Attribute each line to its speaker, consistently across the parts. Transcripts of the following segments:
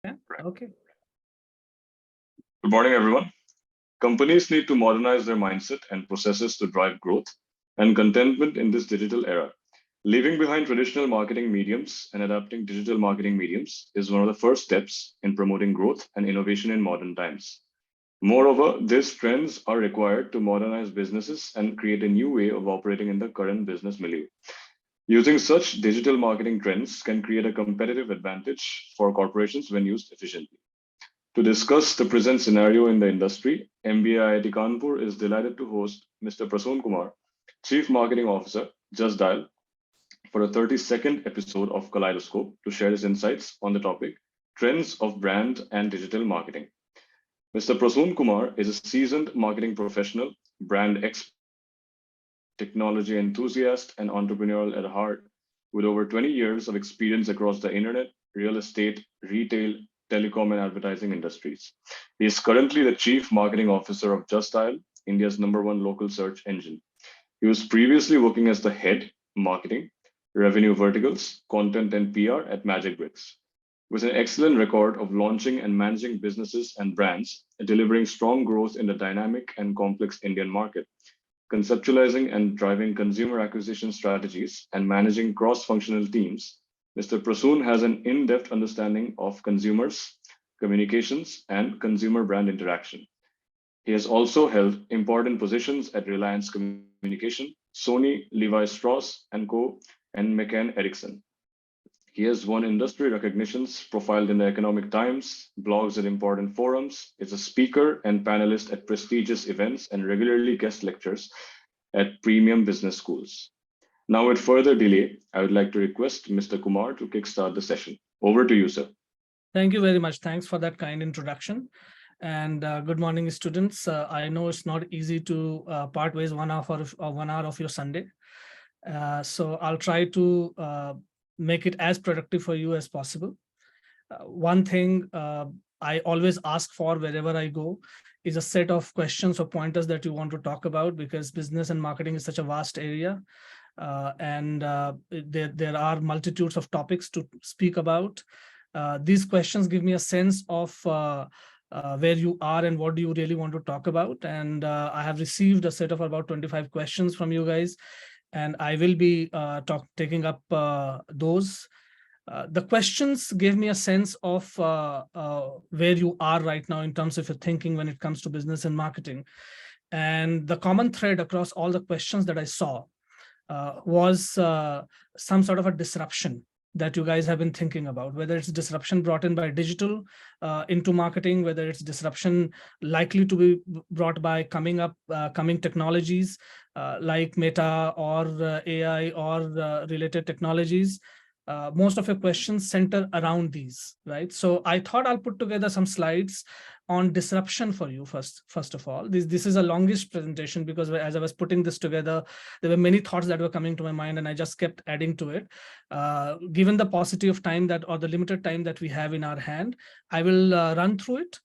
Speaker 1: Yeah. Okay.
Speaker 2: Good morning, everyone. Companies need to modernize their mindset and processes to drive growth and contentment in this digital era. Leaving behind traditional marketing mediums and adapting digital marketing mediums is one of the first steps in promoting growth and innovation in modern times. Moreover, these trends are required to modernize businesses and create a new way of operating in the current business milieu. Using such digital marketing trends can create a competitive advantage for corporations when used efficiently. To discuss the present scenario in the industry, MBA IIT Kanpur is delighted to host Mr. Prasoon Kumar, Chief Marketing Officer, Just Dial, for a 30-second episode of Kaleidoscope to share his insights on the topic Trends of Brand and Digital Marketing. Mr. Prasoon Kumar is a seasoned marketing professional, brand expert, technology enthusiast, and entrepreneurial at heart, with over 20 years of experience across the internet, real estate, retail, telecom, and advertising industries. He is currently the Chief Marketing Officer of Just Dial, India's #1 local search engine. He was previously working as the head marketing, revenue verticals, content, and PR at Magic Bricks. With an excellent record of launching and managing businesses and brands, delivering strong growth in the dynamic and complex Indian market, conceptualizing and driving consumer acquisition strategies, and managing cross-functional teams, Mr. Prasoon has an in-depth understanding of consumers, communications, and consumer brand interaction. He has also held important positions at Reliance Communication, Sony, Levi Strauss and Co., and McCann Erickson. He has won industry recognitions, profiled in the Economic Times, blogs at important forums, is a speaker and panelist at prestigious events, and regularly guest lectures at premium business schools. Now, with further delay, I would like to request Mr. Kumar to kickstart the session. Over to you, sir.
Speaker 1: Thank you very much. Thanks for that kind introduction. And good morning, students. I know it's not easy to part ways 1 hour of your Sunday. So I'll try to make it as productive for you as possible. One thing I always ask for wherever I go is a set of questions or pointers that you want to talk about, because business and marketing is such a vast area. And there are multitudes of topics to speak about. These questions give me a sense of where you are and what do you really want to talk about. And I have received a set of about 25 questions from you guys, and I will be taking up those. The questions give me a sense of where you are right now in terms of your thinking when it comes to business and marketing. And the common thread across all the questions that I saw was some sort of a disruption that you guys have been thinking about, whether it's disruption brought in by digital into marketing, whether it's disruption likely to be brought by coming technologies like Meta or AI or related technologies. Most of your questions center around these, right? So I thought I'll put together some slides on disruption for you first of all. This is a longish presentation because as I was putting this together, there were many thoughts that were coming to my mind and I just kept adding to it. Given the paucity of time or the limited time that we have in our hand, I will run through it.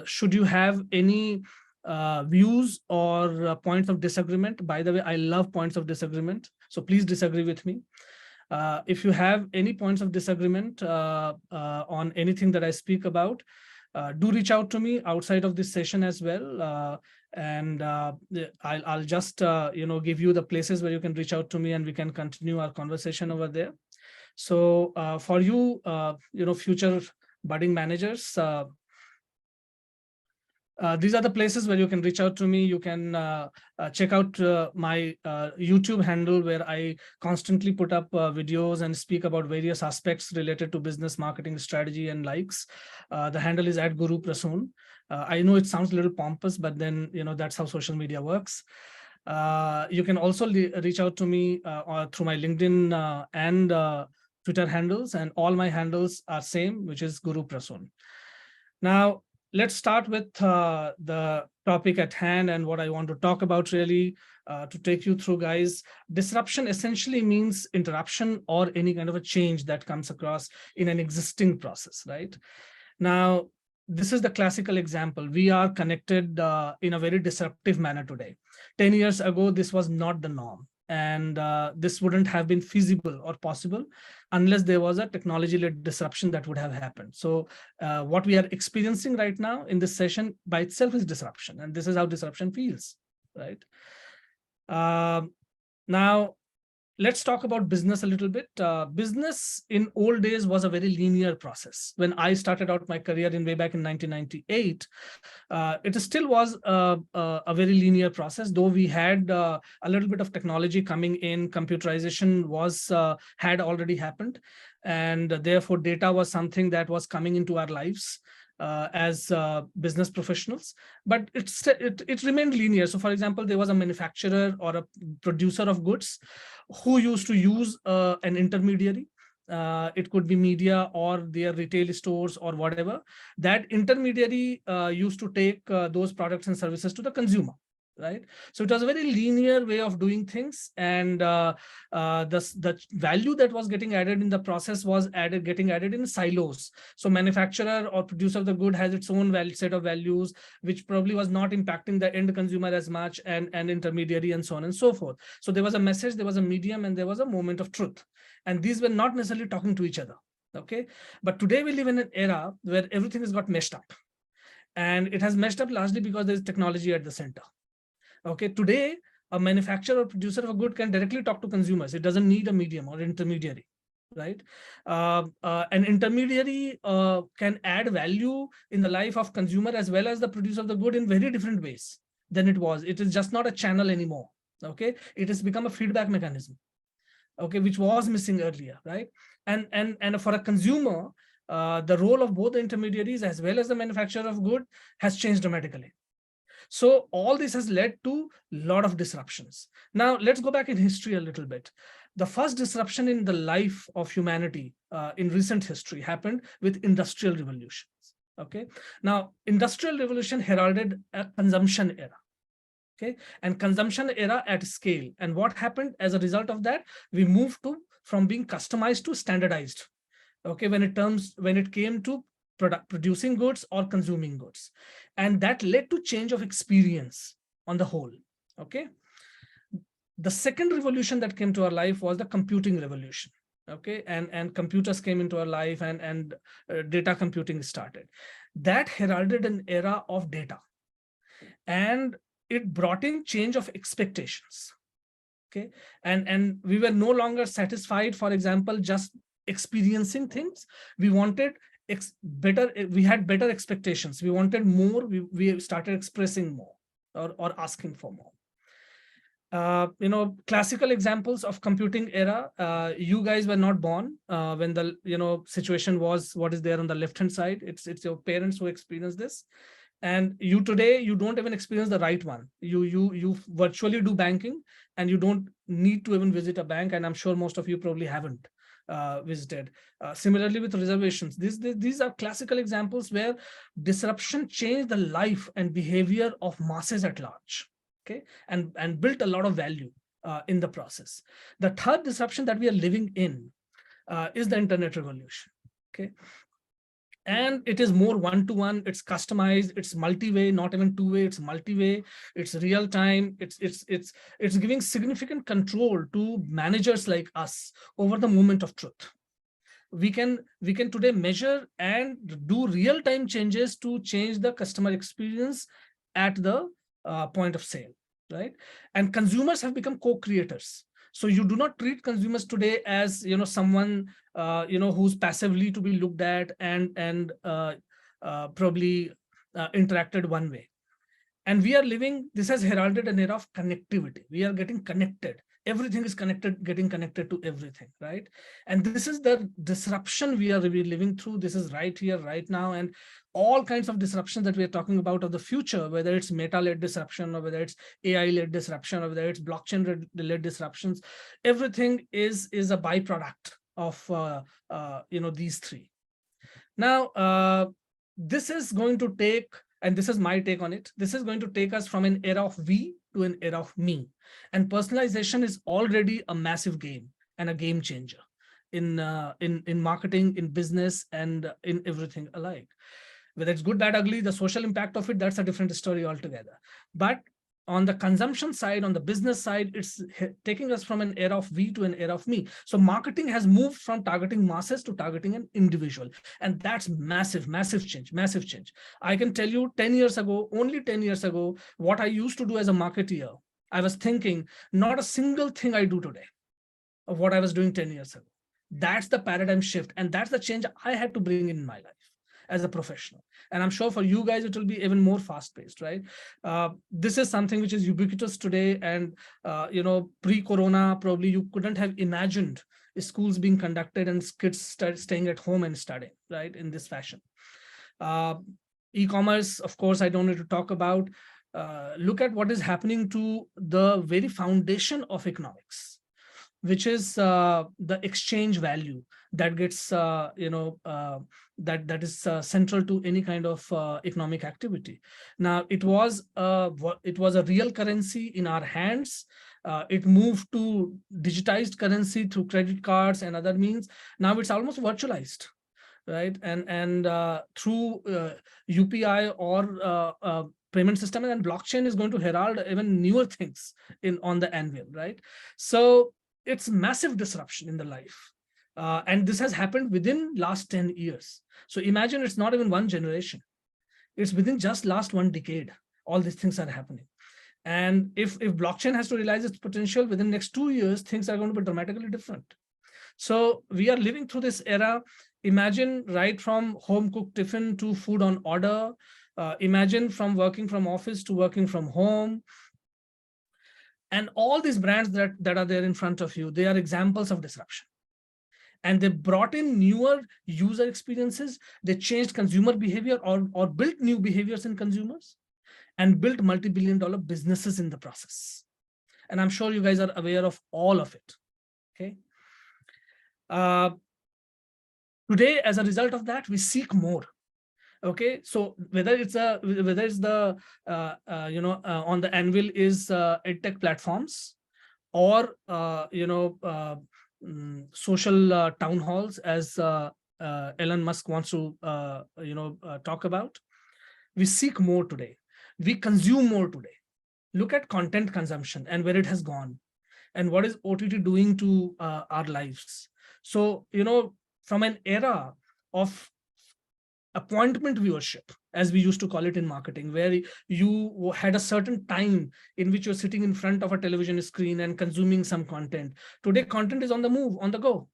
Speaker 1: Should you have any views or points of disagreement, by the way, I love points of disagreement, so please disagree with me. If you have any points of disagreement on anything that I speak about, do reach out to me outside of this session as well. And I'll just give you the places where you can reach out to me and we can continue our conversation over there. So for you, future budding managers, these are the places where you can reach out to me. You can check out my YouTube handle, where I constantly put up videos and speak about various aspects related to business marketing strategy and likes. The handle is @Guru_Prasoon. I know it sounds a little pompous, but then that's how social media works. You can also reach out to me through my LinkedIn and Twitter handles, and all my handles are same, which is Guru Prasoon. Now, let's start with the topic at hand and what I want to talk about really to take you through, guys. Disruption essentially means interruption or any kind of a change that comes across in an existing process, right? Now, this is the classical example. We are connected in a very disruptive manner today. 10 years ago, this was not the norm. And this wouldn't have been feasible or possible unless there was a technology-led disruption that would have happened. So what we are experiencing right now in this session by itself is disruption, and this is how disruption feels, right? Now, let's talk about business a little bit. Business in old days was a very linear process. When I started out my career way back in 1998, it still was a very linear process, though we had a little bit of technology coming in. Computerization had already happened, and therefore data was something that was coming into our lives as business professionals, but it remained linear. So for example, there was a manufacturer or a producer of goods who used to use an intermediary. It could be media or their retail stores or whatever. That intermediary used to take those products and services to the consumer, right? So it was a very linear way of doing things, and the value that was getting added in the process was getting added in silos. So manufacturer or producer of the good has its own set of values, which probably was not impacting the end consumer as much, and intermediary, and so on and so forth. So there was a message, there was a medium, and there was a moment of truth, and these were not necessarily talking to each other. Okay, but today we live in an era where everything has got meshed up, and it has meshed up largely because there is technology at the center. Okay, today a manufacturer or producer of a good can directly talk to consumers. It doesn't need a medium or intermediary, right? An intermediary can add value in the life of consumer as well as the producer of the good in very different ways than it was. It is just not a channel anymore. Okay, it has become a feedback mechanism. Okay, which was missing earlier, right? And for a consumer, the role of both the intermediaries as well as the manufacturer of good has changed dramatically. So all this has led to a lot of disruptions. Now, let's go back in history a little bit. The first disruption in the life of humanity in recent history happened with industrial revolutions. Okay. Now, industrial revolution heralded a consumption era. Okay. And consumption era at scale. And what happened as a result of that? We moved from being customized to standardized. Okay. When it came to producing goods or consuming goods, and that led to change of experience on the whole. Okay, the second revolution that came to our life was the computing revolution. Okay, and computers came into our life, and data computing started. That heralded an era of data, and it brought in change of expectations. Okay, and we were no longer satisfied, for example, just experiencing things. We wanted we had better expectations. We wanted more. We started expressing more, or asking for more. Classical examples of computing era. You guys were not born when the situation was what is there on the left hand side. It's your parents who experienced this, and you today you don't even experience the right one. You virtually do banking, and you don't need to even visit a bank. And I'm sure most of you probably haven't visited. Similarly with reservations, these are classical examples where disruption changed the life and behavior of masses at large. Okay, and built a lot of value in the process. The third disruption that we are living in is the internet revolution. Okay, and it is more one-to-one. It's customized. It's multi-way, not even two-way. It's multi-way. It's real time. It's giving significant control to managers like us over the moment of truth. We can today measure and do real-time changes to change the customer experience at the point of sale, right? And consumers have become co-creators. So you do not treat consumers today as someone who's passively to be looked at and probably interacted one way. And we are living, this has heralded an era of connectivity. We are getting connected. Everything is connected, getting connected to everything, right? And this is the disruption we are really living through. This is right here, right now. And all kinds of disruptions that we are talking about of the future, whether it's meta-led disruption, or whether it's AI-led disruption, or whether it's blockchain-led disruptions, everything is a byproduct of these three. Now, this is going to take, and this is my take on it, this is going to take us from an era of we to an era of me. And personalization is already a massive game and a game changer in marketing, in business, and in everything alike. Whether it's good, bad, ugly, the social impact of it, that's a different story altogether. But on the consumption side, on the business side, it's taking us from an era of we to an era of me. So marketing has moved from targeting masses to targeting an individual. And that's massive, massive change, massive change. I can tell you 10 years ago, only 10 years ago, what I used to do as a marketeer, I was thinking not a single thing I do today of what I was doing 10 years ago. That's the paradigm shift. And that's the change I had to bring in my life as a professional. And I'm sure for you guys, it will be even more fast-paced, right? This is something which is ubiquitous today. And, pre-corona, probably you couldn't have imagined schools being conducted and kids staying at home and studying, right, in this fashion. E-commerce, of course, I don't need to talk about. Look at what is happening to the very foundation of economics, which is the exchange value that gets, that is central to any kind of economic activity. Now, it was a real currency in our hands. It moved to digitized currency through credit cards and other means. Now it's almost virtualized, right? And through UPI or payment system, and blockchain is going to herald even newer things on the anvil, right? So it's massive disruption in the life. And this has happened within last 10 years. So imagine it's not even one generation. It's within just last one decade, all these things are happening. And if blockchain has to realize its potential within the next 2 years, things are going to be dramatically different. So we are living through this era. Imagine right from home cooked tiffin to food on order. Imagine from working from office to working from home. And all these brands that are there in front of you, they are examples of disruption. And they brought in newer user experiences. They changed consumer behavior or built new behaviors in consumers and built multi-billion-dollar businesses in the process. And I'm sure you guys are aware of all of it, okay? Today, as a result of that, we seek more. Okay, so whether it's the on the anvil is edtech platforms or social town halls, as Elon Musk wants to talk about. We seek more today. We consume more today. Look at content consumption and where it has gone, and what is OTT doing to our lives. So from an era of appointment viewership, as we used to call it in marketing, where you had a certain time in which you're sitting in front of a television screen and consuming some content. Today, content is on the move, on the go,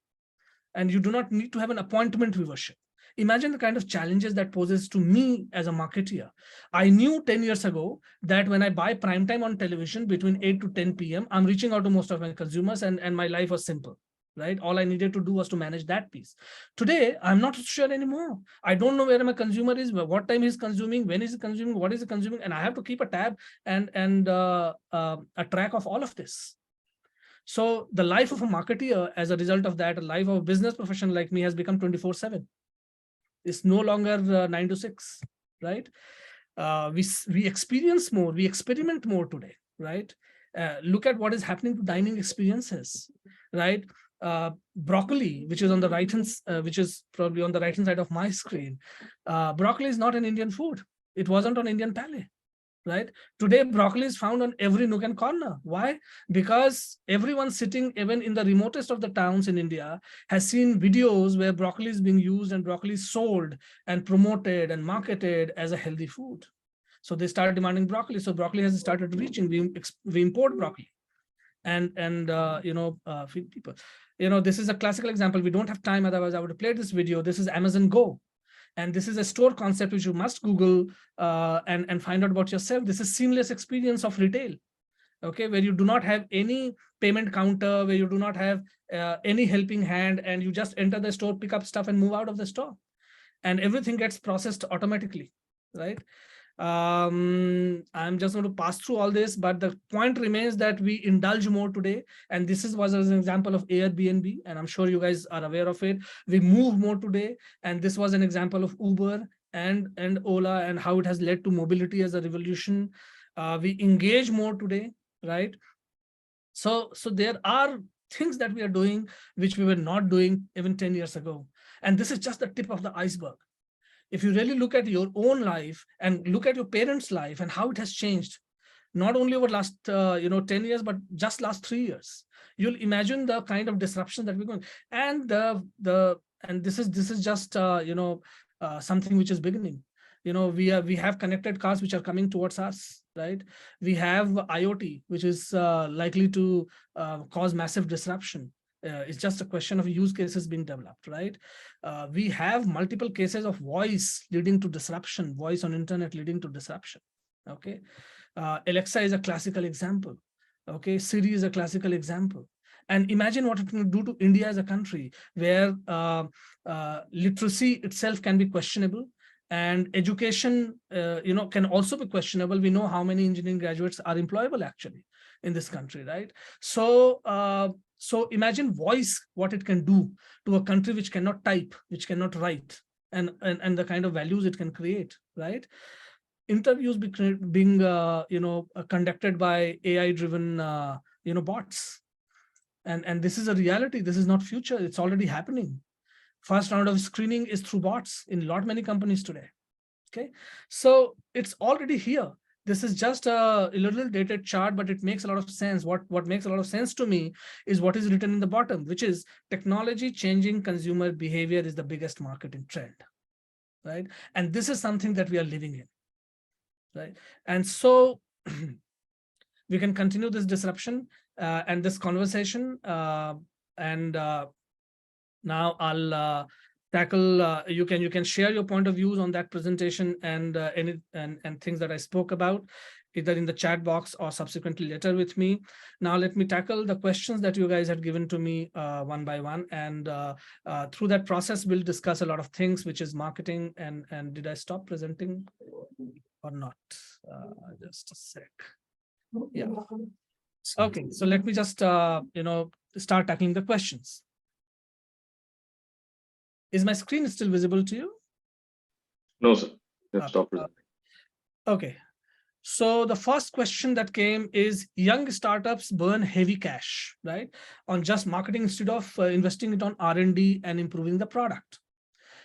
Speaker 1: and you do not need to have an appointment viewership. Imagine the kind of challenges that poses to me as a marketeer. I knew 10 years ago that when I buy primetime on television between 8 to 10 p.m., I'm reaching out to most of my consumers, and my life was simple. Right? All I needed to do was to manage that piece. Today, I'm not sure anymore. I don't know where my consumer is, what time he's consuming, when is he consuming, what is he consuming, and I have to keep a tab and a track of all of this. So the life of a marketeer, as a result of that, a life of a business professional like me has become 24/7. It's no longer 9 to 6, right? We experience more, we experiment more today, right? Look at what is happening to dining experiences, right? Broccoli, which is on the right hand, which is probably on the right hand side of my screen. Broccoli is not an Indian food. It wasn't on Indian palate, right? Today, broccoli is found on every nook and corner. Why? Because everyone sitting even in the remotest of the towns in India has seen videos where broccoli is being used and broccoli is sold and promoted and marketed as a healthy food. So they started demanding broccoli. So broccoli has started reaching. We import broccoli and feed people. This is a classical example. We don't have time, otherwise I would have played this video. This is Amazon Go. And this is a store concept which you must Google and find out about yourself. This is seamless experience of retail, okay, where you do not have any payment counter, where you do not have any helping hand, and you just enter the store, pick up stuff and move out of the store. And everything gets processed automatically, right? I'm just going to pass through all this, but the point remains that we indulge more today. And this was an example of Airbnb, and I'm sure you guys are aware of it. We move more today. And this was an example of Uber and Ola and how it has led to mobility as a revolution. We engage more today, right? So there are things that we are doing which we were not doing even 10 years ago. And this is just the tip of the iceberg. If you really look at your own life and look at your parents' life and how it has changed, not only over last 10 years, but just last 3 years. You'll imagine the kind of disruption that we're going, and this is just something which is beginning. We have connected cars which are coming towards us, right? We have IoT, which is likely to cause massive disruption. It's just a question of use cases being developed, right? We have multiple cases of voice leading to disruption, voice on internet leading to disruption. Okay, Alexa is a classical example. Okay, Siri is a classical example. And imagine what it can do to India as a country, where literacy itself can be questionable, and education, can also be questionable. We know how many engineering graduates are employable actually in this country, right? So, so imagine voice, what it can do to a country which cannot type, which cannot write, and the kind of values it can create, right? Interviews being conducted by AI-driven bots, and this is a reality. This is not future. It's already happening. First round of screening is through bots in many companies today. Okay, so it's already here. This is just a little dated chart, but it makes a lot of sense. What makes a lot of sense to me is what is written in the bottom, which is technology changing consumer behavior is the biggest marketing trend, right? And this is something that we are living in, right? And so we can continue this disruption and this conversation. Now I'll tackle. You can share your point of views on that presentation and things that I spoke about, either in the chat box or subsequently later with me. Now let me tackle the questions that you guys had given to me one by one, and through that process we'll discuss a lot of things, which is marketing. And did I stop presenting or not? Just a sec. Yeah. Okay, so let me just start tackling the questions. Is my screen still visible to you?
Speaker 2: No, sir. Let's stop presenting.
Speaker 1: Okay. So the first question that came is, young startups burn heavy cash, right, on just marketing instead of investing it on R&D and improving the product.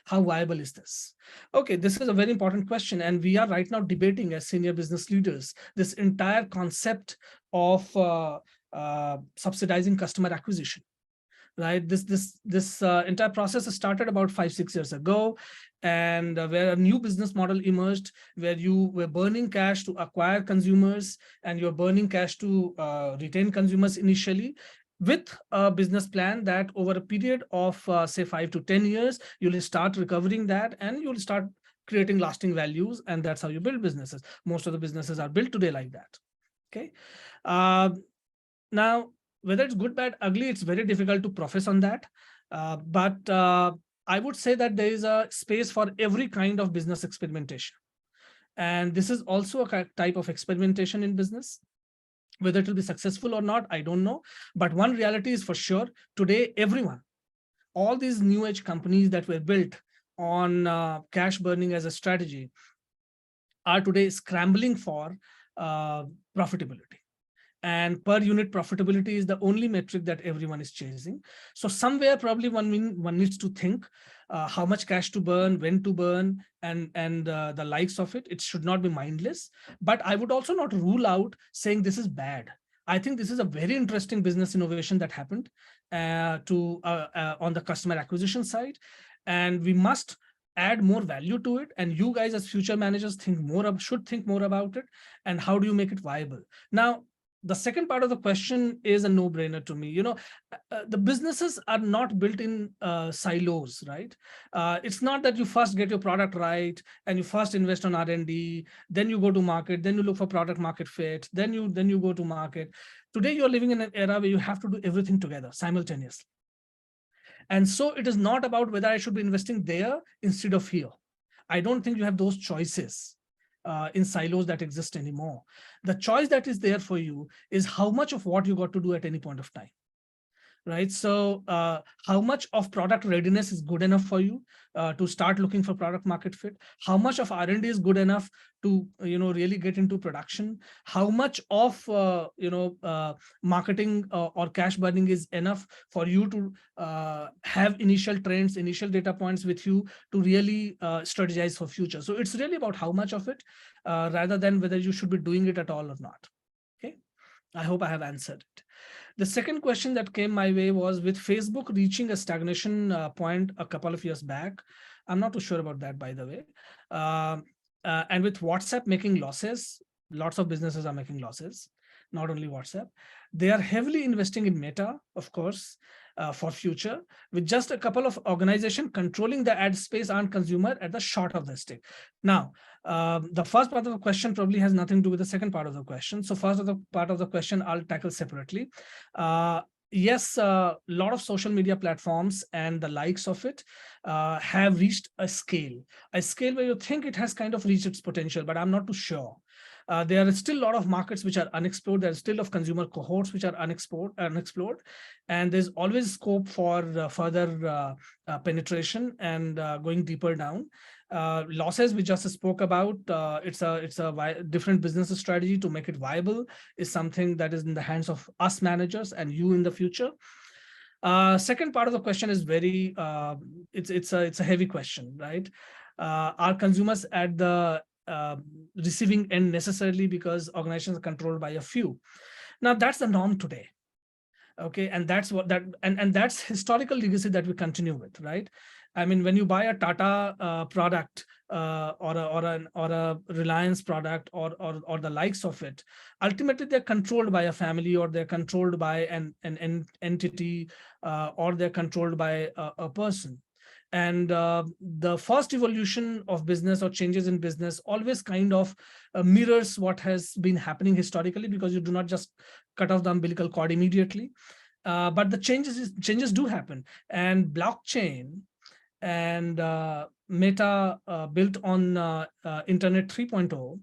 Speaker 1: How viable is this? Okay, this is a very important question, and we are right now debating as senior business leaders this entire concept of subsidizing customer acquisition. Right, this entire process started about 5-6 years ago, and where a new business model emerged, where you were burning cash to acquire consumers and you're burning cash to retain consumers initially, with a business plan that over a period of say 5 to 10 years, you'll start recovering that and you'll start creating lasting values, and that's how you build businesses. Most of the businesses are built today like that. Okay, now, whether it's good, bad, ugly, it's very difficult to profess on that. But I would say that there is a space for every kind of business experimentation. And this is also a type of experimentation in business. Whether it will be successful or not, I don't know. But one reality is for sure, today, everyone, all these new age companies that were built on cash burning as a strategy are today scrambling for profitability. And per unit profitability is the only metric that everyone is chasing. So somewhere probably one needs to think how much cash to burn, when to burn, and the likes of it. It should not be mindless. But I would also not rule out saying this is bad. I think this is a very interesting business innovation that happened on the customer acquisition side, and we must add more value to it. And you guys as future managers should think more about it, and how do you make it viable. Now, the second part of the question is a no-brainer to me. The businesses are not built in silos, right? It's not that you first get your product right and you first invest on R&D, then you go to market, then you look for product market fit, then you go to market. Today, you're living in an era where you have to do everything together simultaneously. And so it is not about whether I should be investing there instead of here. I don't think you have those choices in silos that exist anymore. The choice that is there for you is how much of what you got to do at any point of time, right? So how much of product readiness is good enough for you to start looking for product market fit? How much of R&D is good enough to really get into production? How much of marketing or cash burning is enough for you to have initial trends, initial data points with you to really strategize for future? So it's really about how much of it rather than whether you should be doing it at all or not. I hope I have answered it. The second question that came my way was, with Facebook reaching a stagnation point a couple of years back. I'm not too sure about that, by the way. And with WhatsApp making losses, lots of businesses are making losses, not only WhatsApp. They are heavily investing in Meta, of course, for future, with just a couple of organizations controlling the ad space and consumer at the short of the stick. Now, the first part of the question probably has nothing to do with the second part of the question. So first of the part of the question I'll tackle separately. Yes, a lot of social media platforms and the likes of it have reached a scale where you think it has kind of reached its potential, but I'm not too sure. There are still a lot of markets which are unexplored. There are still of consumer cohorts which are unexplored, and there's always scope for further penetration and going deeper down. Losses we just spoke about, it's a different business strategy to make it viable, is something that is in the hands of us managers and you in the future. Second part of the question is very, it's a heavy question, right? Are consumers at the receiving end necessarily because organizations are controlled by a few? Now that's the norm today. Okay, and that's what and that's historical legacy that we continue with, right? I mean, when you buy a Tata product or a Reliance product or the likes of it, ultimately they're controlled by a family, or they're controlled by an entity, or they're controlled by a person. And the first evolution of business or changes in business always kind of mirrors what has been happening historically, because you do not just cut off the umbilical cord immediately. But the changes do happen, and blockchain and Meta built on Internet 3.0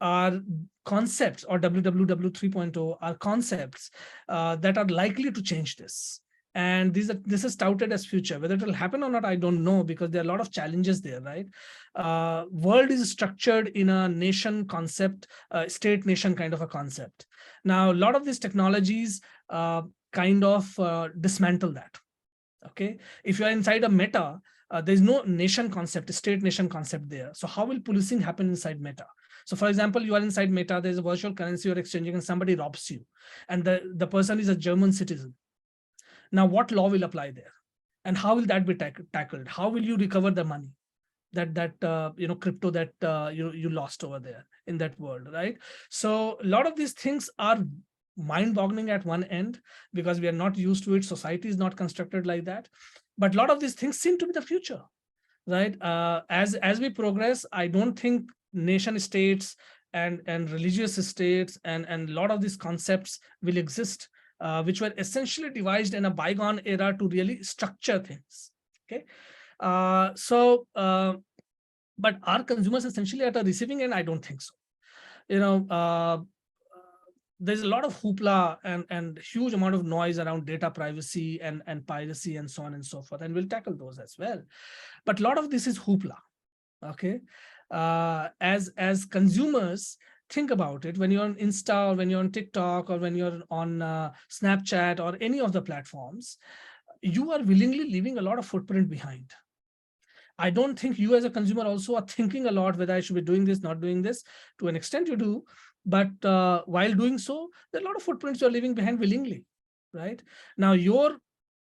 Speaker 1: are concepts, or WWW 3.0 are concepts that are likely to change this. And this is touted as future. Whether it will happen or not, I don't know, because there are a lot of challenges there, right? World is structured in a nation concept, state nation kind of a concept. Now, a lot of these technologies kind of dismantle that. Okay, if you are inside a Meta, there's no nation concept, state nation concept there. So how will policing happen inside Meta? So for example, you are inside Meta, there's a virtual currency you're exchanging, and somebody robs you, and the person is a German citizen. Now, what law will apply there? And how will that be tackled? How will you recover the money, that crypto that you lost over there in that world, right? So a lot of these things are mind-boggling at one end, because we are not used to it. Society is not constructed like that. But a lot of these things seem to be the future, right? As we progress, I don't think nation states and religious states and a lot of these concepts will exist, which were essentially devised in a bygone era to really structure things. Okay, but are consumers essentially at a receiving end? I don't think so. There's a lot of hoopla and huge amount of noise around data privacy and piracy and so on and so forth, and we'll tackle those as well. But a lot of this is hoopla. Okay, as consumers, think about it. When you're on Insta, or when you're on TikTok, or when you're on Snapchat, or any of the platforms, you are willingly leaving a lot of footprint behind. I don't think you as a consumer also are thinking a lot whether I should be doing this, not doing this. To an extent you do, but while doing so, there are a lot of footprints you're leaving behind willingly, right? Now, your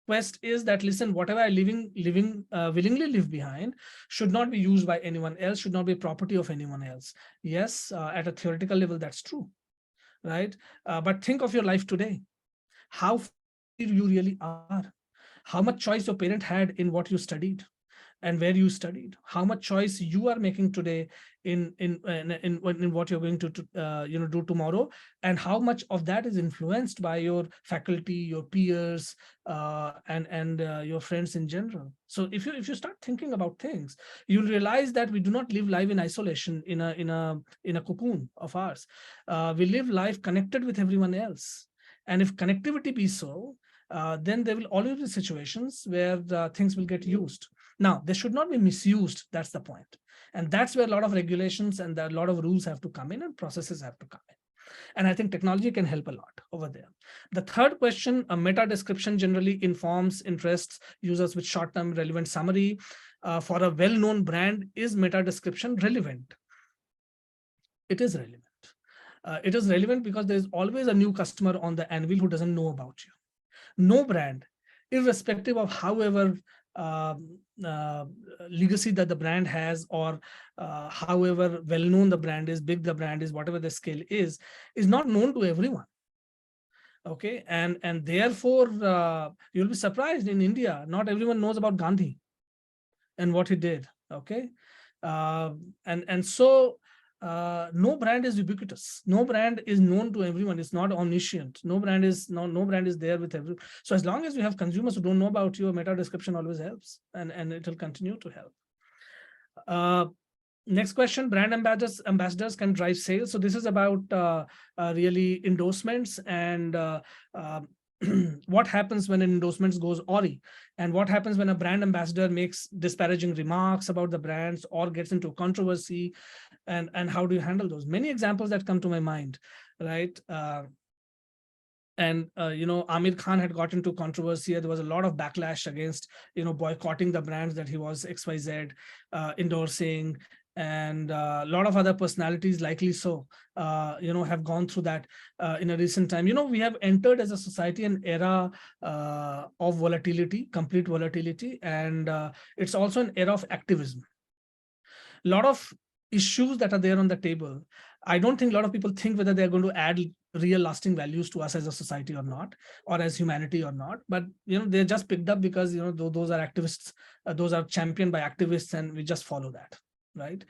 Speaker 1: quest is that, listen, whatever I willingly leave behind should not be used by anyone else, should not be property of anyone else. Yes, at a theoretical level, that's true, right? But think of your life today. How free you really are. How much choice your parent had in what you studied and where you studied. How much choice you are making today in what you're going to do tomorrow, and how much of that is influenced by your faculty, your peers, and your friends in general. So if you start thinking about things, you'll realize that we do not live life in isolation, in a cocoon of ours. We live life connected with everyone else. And if connectivity be so, then there will always be situations where things will get used. Now, they should not be misused. That's the point. And that's where a lot of regulations and a lot of rules have to come in, and processes have to come in. And I think technology can help a lot over there. The third question, a meta description generally informs interests users with short-term relevant summary. For a well-known brand, is meta description relevant? It is relevant. It is relevant because there's always a new customer on the anvil who doesn't know about you. No brand, irrespective of however legacy that the brand has, or however well-known the brand is, big the brand is, whatever the scale is not known to everyone. Okay, and therefore you'll be surprised in India, not everyone knows about Gandhi and what he did. Okay, and so no brand is ubiquitous. No brand is known to everyone. It's not omniscient. No brand is there with everyone. So as long as you have consumers who don't know about you, a meta description always helps, and it will continue to help. Next question: brand ambassadors can drive sales. So this is about really endorsements and what happens when an endorsement goes awry, and what happens when a brand ambassador makes disparaging remarks about the brands or gets into controversy, and how do you handle those? Many examples that come to my mind, right? Amir Khan had got into controversy. There was a lot of backlash against, boycotting the brands that he was XYZ endorsing, and a lot of other personalities, likely so, have gone through that in a recent time. We have entered as a society an era of volatility, complete volatility, and it's also an era of activism. A lot of issues that are there on the table, I don't think a lot of people think whether they're going to add real lasting values to us as a society or not, or as humanity or not. But they're just picked up because those are activists, those are championed by activists, and we just follow that, right?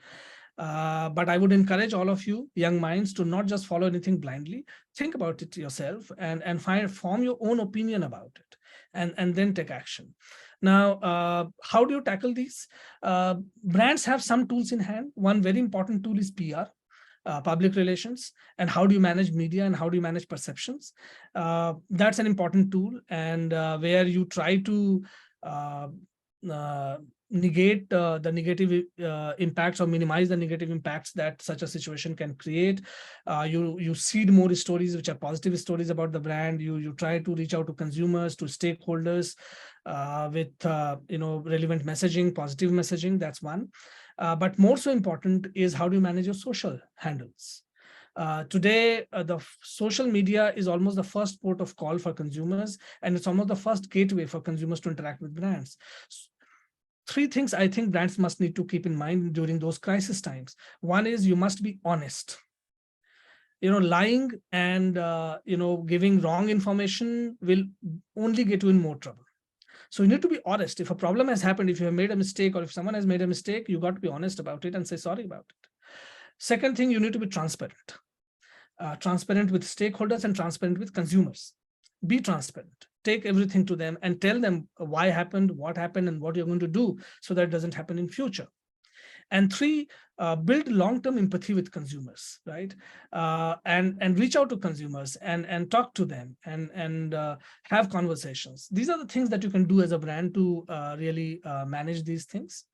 Speaker 1: But I would encourage all of you young minds to not just follow anything blindly. Think about it yourself and form your own opinion about it, and then take action. Now, how do you tackle these? Brands have some tools in hand. One very important tool is PR, public relations, and how do you manage media and how do you manage perceptions. That's an important tool, and where you try to negate the negative impacts, or minimize the negative impacts that such a situation can create. You seed more stories which are positive stories about the brand. You try to reach out to consumers, to stakeholders with relevant messaging, positive messaging. That's one. But more so important is how do you manage your social handles. Today, the social media is almost the first port of call for consumers, and it's almost the first gateway for consumers to interact with brands. Three things I think brands must need to keep in mind during those crisis times. One is you must be honest. Lying and giving wrong information will only get you in more trouble. So you need to be honest. If a problem has happened, if you have made a mistake, or if someone has made a mistake, you got to be honest about it and say sorry about it. Second thing, you need to be transparent. Transparent with stakeholders and transparent with consumers. Be transparent. Take everything to them and tell them why happened, what happened, and what you're going to do so that it doesn't happen in future. And three, build long-term empathy with consumers, right? And reach out to consumers and talk to them and have conversations. These are the things that you can do as a brand to really manage these things.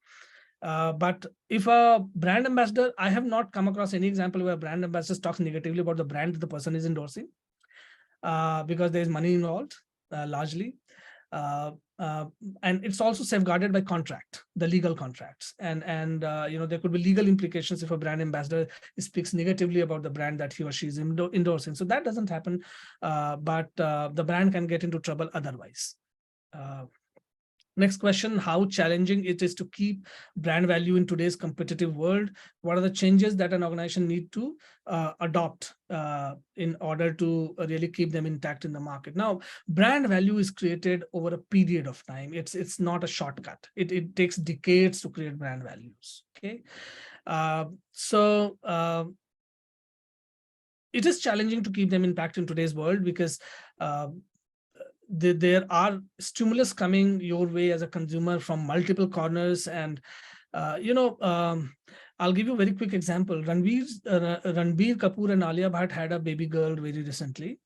Speaker 1: But if a brand ambassador, I have not come across any example where a brand ambassador talks negatively about the brand that the person is endorsing, because there's money involved, largely. And it's also safeguarded by contract, the legal contracts. And there could be legal implications if a brand ambassador speaks negatively about the brand that he or she is endorsing. So that doesn't happen, but the brand can get into trouble otherwise. Next question: how challenging it is to keep brand value in today's competitive world? What are the changes that an organization need to adopt in order to really keep them intact in the market? Now, brand value is created over a period of time. It's not a shortcut. It takes decades to create brand values. Okay, so it is challenging to keep them intact in today's world because there are stimulus coming your way as a consumer from multiple corners. And I'll give you a very quick example. Ranbir Kapoor and Alia Bhatt had a baby girl very recently,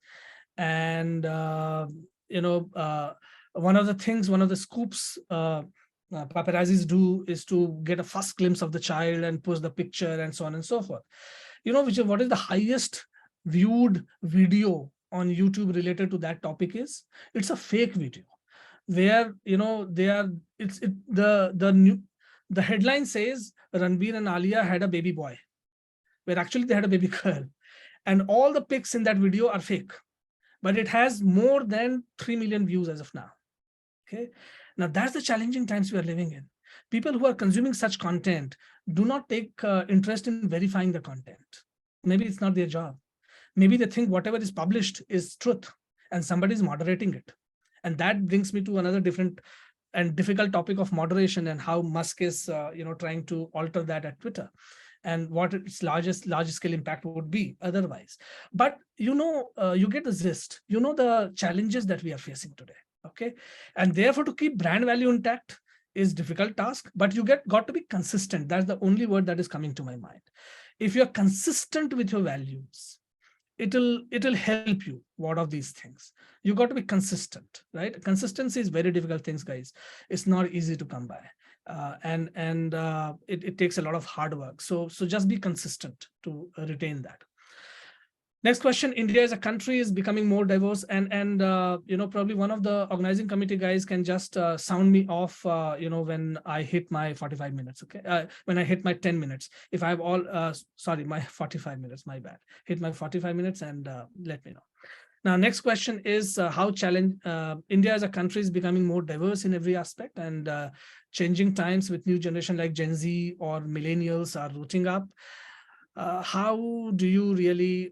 Speaker 1: and one of the scoops paparazzis do is to get a first glimpse of the child and post the picture and so on and so forth. What is the highest viewed video on YouTube related to that topic is? It's a fake video where the headline says Ranbir and Alia had a baby boy, where actually they had a baby girl. and all the pics in that video are fake, but it has more than 3 million views as of now. Okay, now that's the challenging times we are living in. People who are consuming such content do not take interest in verifying the content. Maybe it's not their job. Maybe they think whatever is published is truth and somebody is moderating it. And that brings me to another different and difficult topic of moderation and how Musk is trying to alter that at Twitter, and what its large scale impact would be otherwise. But you get the gist, the challenges that we are facing today. Okay, and therefore to keep brand value intact is difficult task, but you got to be consistent. That's the only word that is coming to my mind. If you're consistent with your values, it'll help you. What of these things? You got to be consistent, right? Consistency is very difficult things, guys. It's not easy to come by, and it takes a lot of hard work. So just be consistent to retain that. Next question. India as a country is becoming more diverse, and probably one of the organizing committee guys can just sound me off when I hit my 45 minutes. Okay, when I hit my 10 minutes, if I have all sorry, my 45 minutes, my bad, hit my 45 minutes, and let me know. Now, next question is how India as a country is becoming more diverse in every aspect, and changing times with new generation like Gen Z or millennials are rooting up. How do you really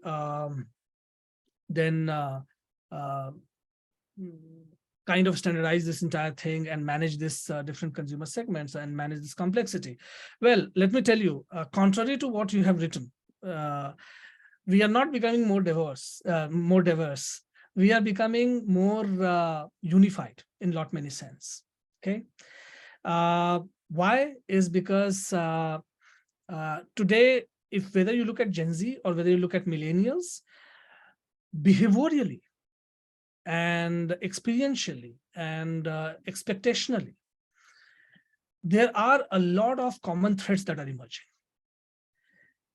Speaker 1: then kind of standardize this entire thing and manage this different consumer segments and manage this complexity? Well, let me tell you, contrary to what you have written, we are not becoming more diverse. We are becoming more unified in many sense. Okay. Why is because today, whether you look at Gen Z or whether you look at millennials, behaviorally and experientially and expectationally, there are a lot of common threads that are emerging.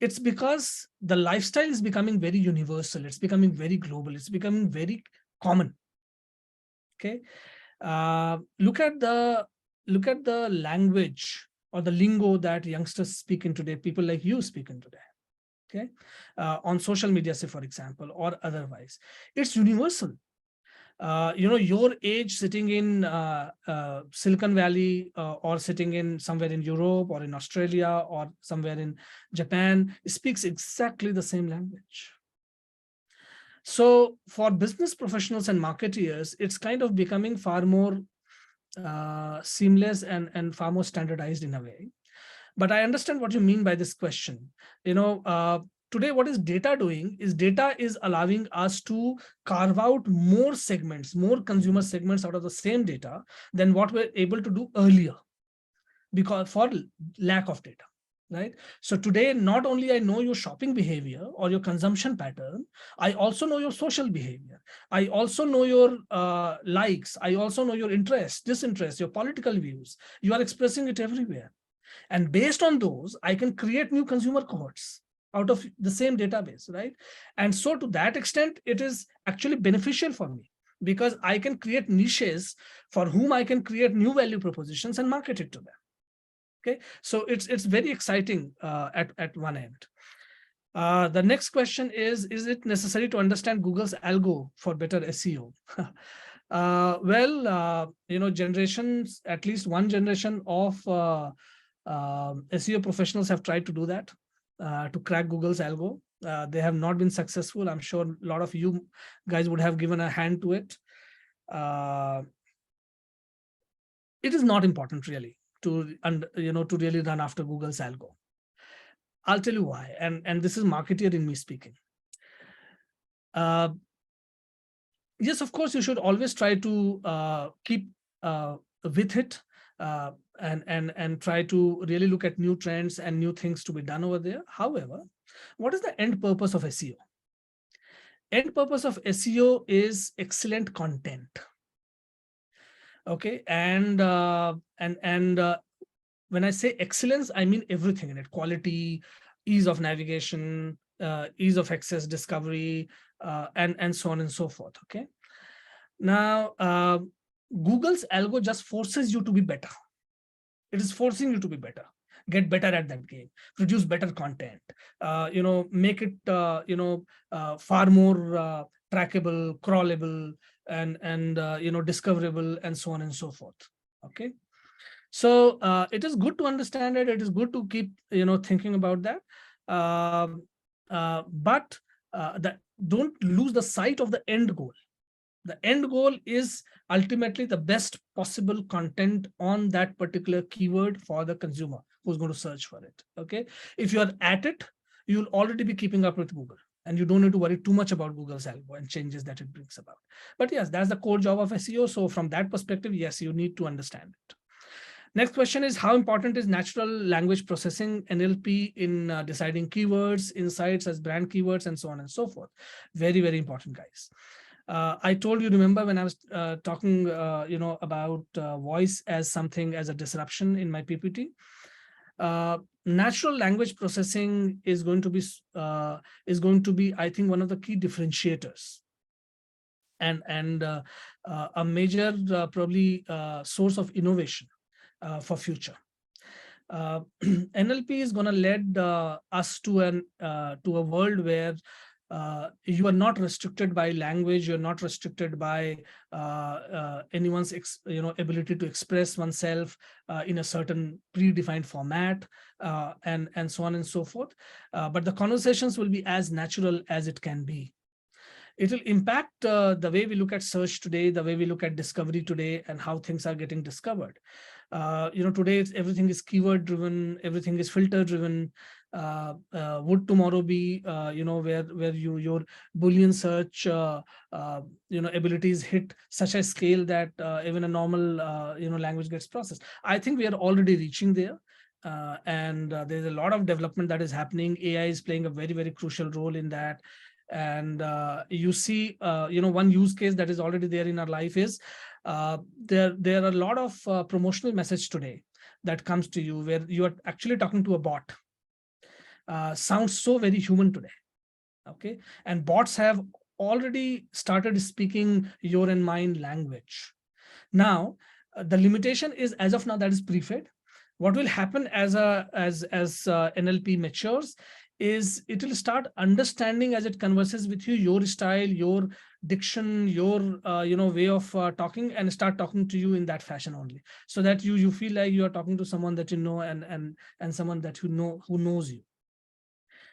Speaker 1: It's because the lifestyle is becoming very universal. It's becoming very global. It's becoming very common. Okay, look at the language or the lingo that youngsters speak in today, people like you speak in today, okay, on social media, say, for example, or otherwise. It's universal. Your age sitting in Silicon Valley or sitting in somewhere in Europe or in Australia or somewhere in Japan speaks exactly the same language. So for business professionals and marketeers, it's kind of becoming far more seamless and far more standardized in a way. But I understand what you mean by this question. Today, what is data doing is data is allowing us to carve out more segments, more consumer segments out of the same data than what we're able to do earlier, because for lack of data, right? So today, not only I know your shopping behavior or your consumption pattern, I also know your social behavior. I also know your likes. I also know your interests, disinterests, your political views. You are expressing it everywhere. And based on those, I can create new consumer cohorts out of the same database, right? And so to that extent, it is actually beneficial for me because I can create niches for whom I can create new value propositions and market it to them. Okay, so it's very exciting at one end. The next question is it necessary to understand Google's algo for better SEO? Generations, at least one generation of SEO professionals have tried to do that, to crack Google's algo. They have not been successful. I'm sure a lot of you guys would have given a hand to it. It is not important really to really run after Google's algo. I'll tell you why, and this is marketeer in me speaking. Yes, of course, you should always try to keep with it and try to really look at new trends and new things to be done over there. However, what is the end purpose of SEO? End purpose of SEO is excellent content. Okay, and when I say excellence, I mean everything in it: quality, ease of navigation, ease of access, discovery, and so on and so forth. Okay. Now, Google's algo just forces you to be better. It is forcing you to be better, get better at that game, produce better content, make it, far more trackable, crawlable, and discoverable, and so on and so forth. Okay. So it is good to understand it. It is good to keep, thinking about that. But that don't lose the sight of the end goal. The end goal is ultimately the best possible content on that particular keyword for the consumer who's going to search for it. Okay. If you are at it, you'll already be keeping up with Google, and you don't need to worry too much about Google's algo and changes that it brings about. But yes, that's the core job of SEO. So from that perspective, yes, you need to understand it. Next question is, how important is natural language processing, NLP, in deciding keywords, insights as brand keywords, and so on and so forth? Very, very important, guys. I told you, remember when I was talking, about voice as something as a disruption in my PPT. Natural language processing is going to be, I think, one of the key differentiators and a major probably source of innovation for future. NLP is going to lead us to a world where you are not restricted by language. You're not restricted by anyone's ability to express oneself in a certain predefined format, and so on and so forth. But the conversations will be as natural as it can be. It will impact the way we look at search today, the way we look at discovery today, and how things are getting discovered. Today everything is keyword driven, everything is filter driven. Would tomorrow be, where your Boolean search, abilities hit such a scale that even a normal, language gets processed? I think we are already reaching there. And there's a lot of development that is happening. AI is playing a very, very crucial role in that. And you see, one use case that is already there in our life is there are a lot of promotional message today that comes to you where you are actually talking to a bot. Sounds so very human today. Okay. And bots have already started speaking your and mine language. Now, the limitation is, as of now, that is pre-fed. What will happen as NLP matures is it will start understanding as it converses with you, your style, your diction, your way of talking, and start talking to you in that fashion only, so that you feel like you are talking to someone that you know and someone that you know who knows you.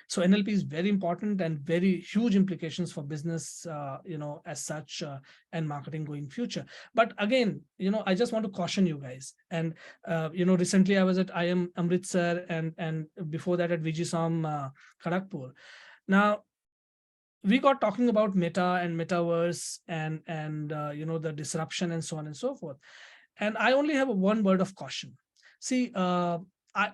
Speaker 1: So NLP is very important and very huge implications for business, as such, and marketing going future. But again, I just want to caution you guys. And, recently I was at IIM Amritsar and before that at VGSOM Kharagpur. Now, we got talking about meta and metaverse and the disruption and so on and so forth. And I only have one word of caution. See,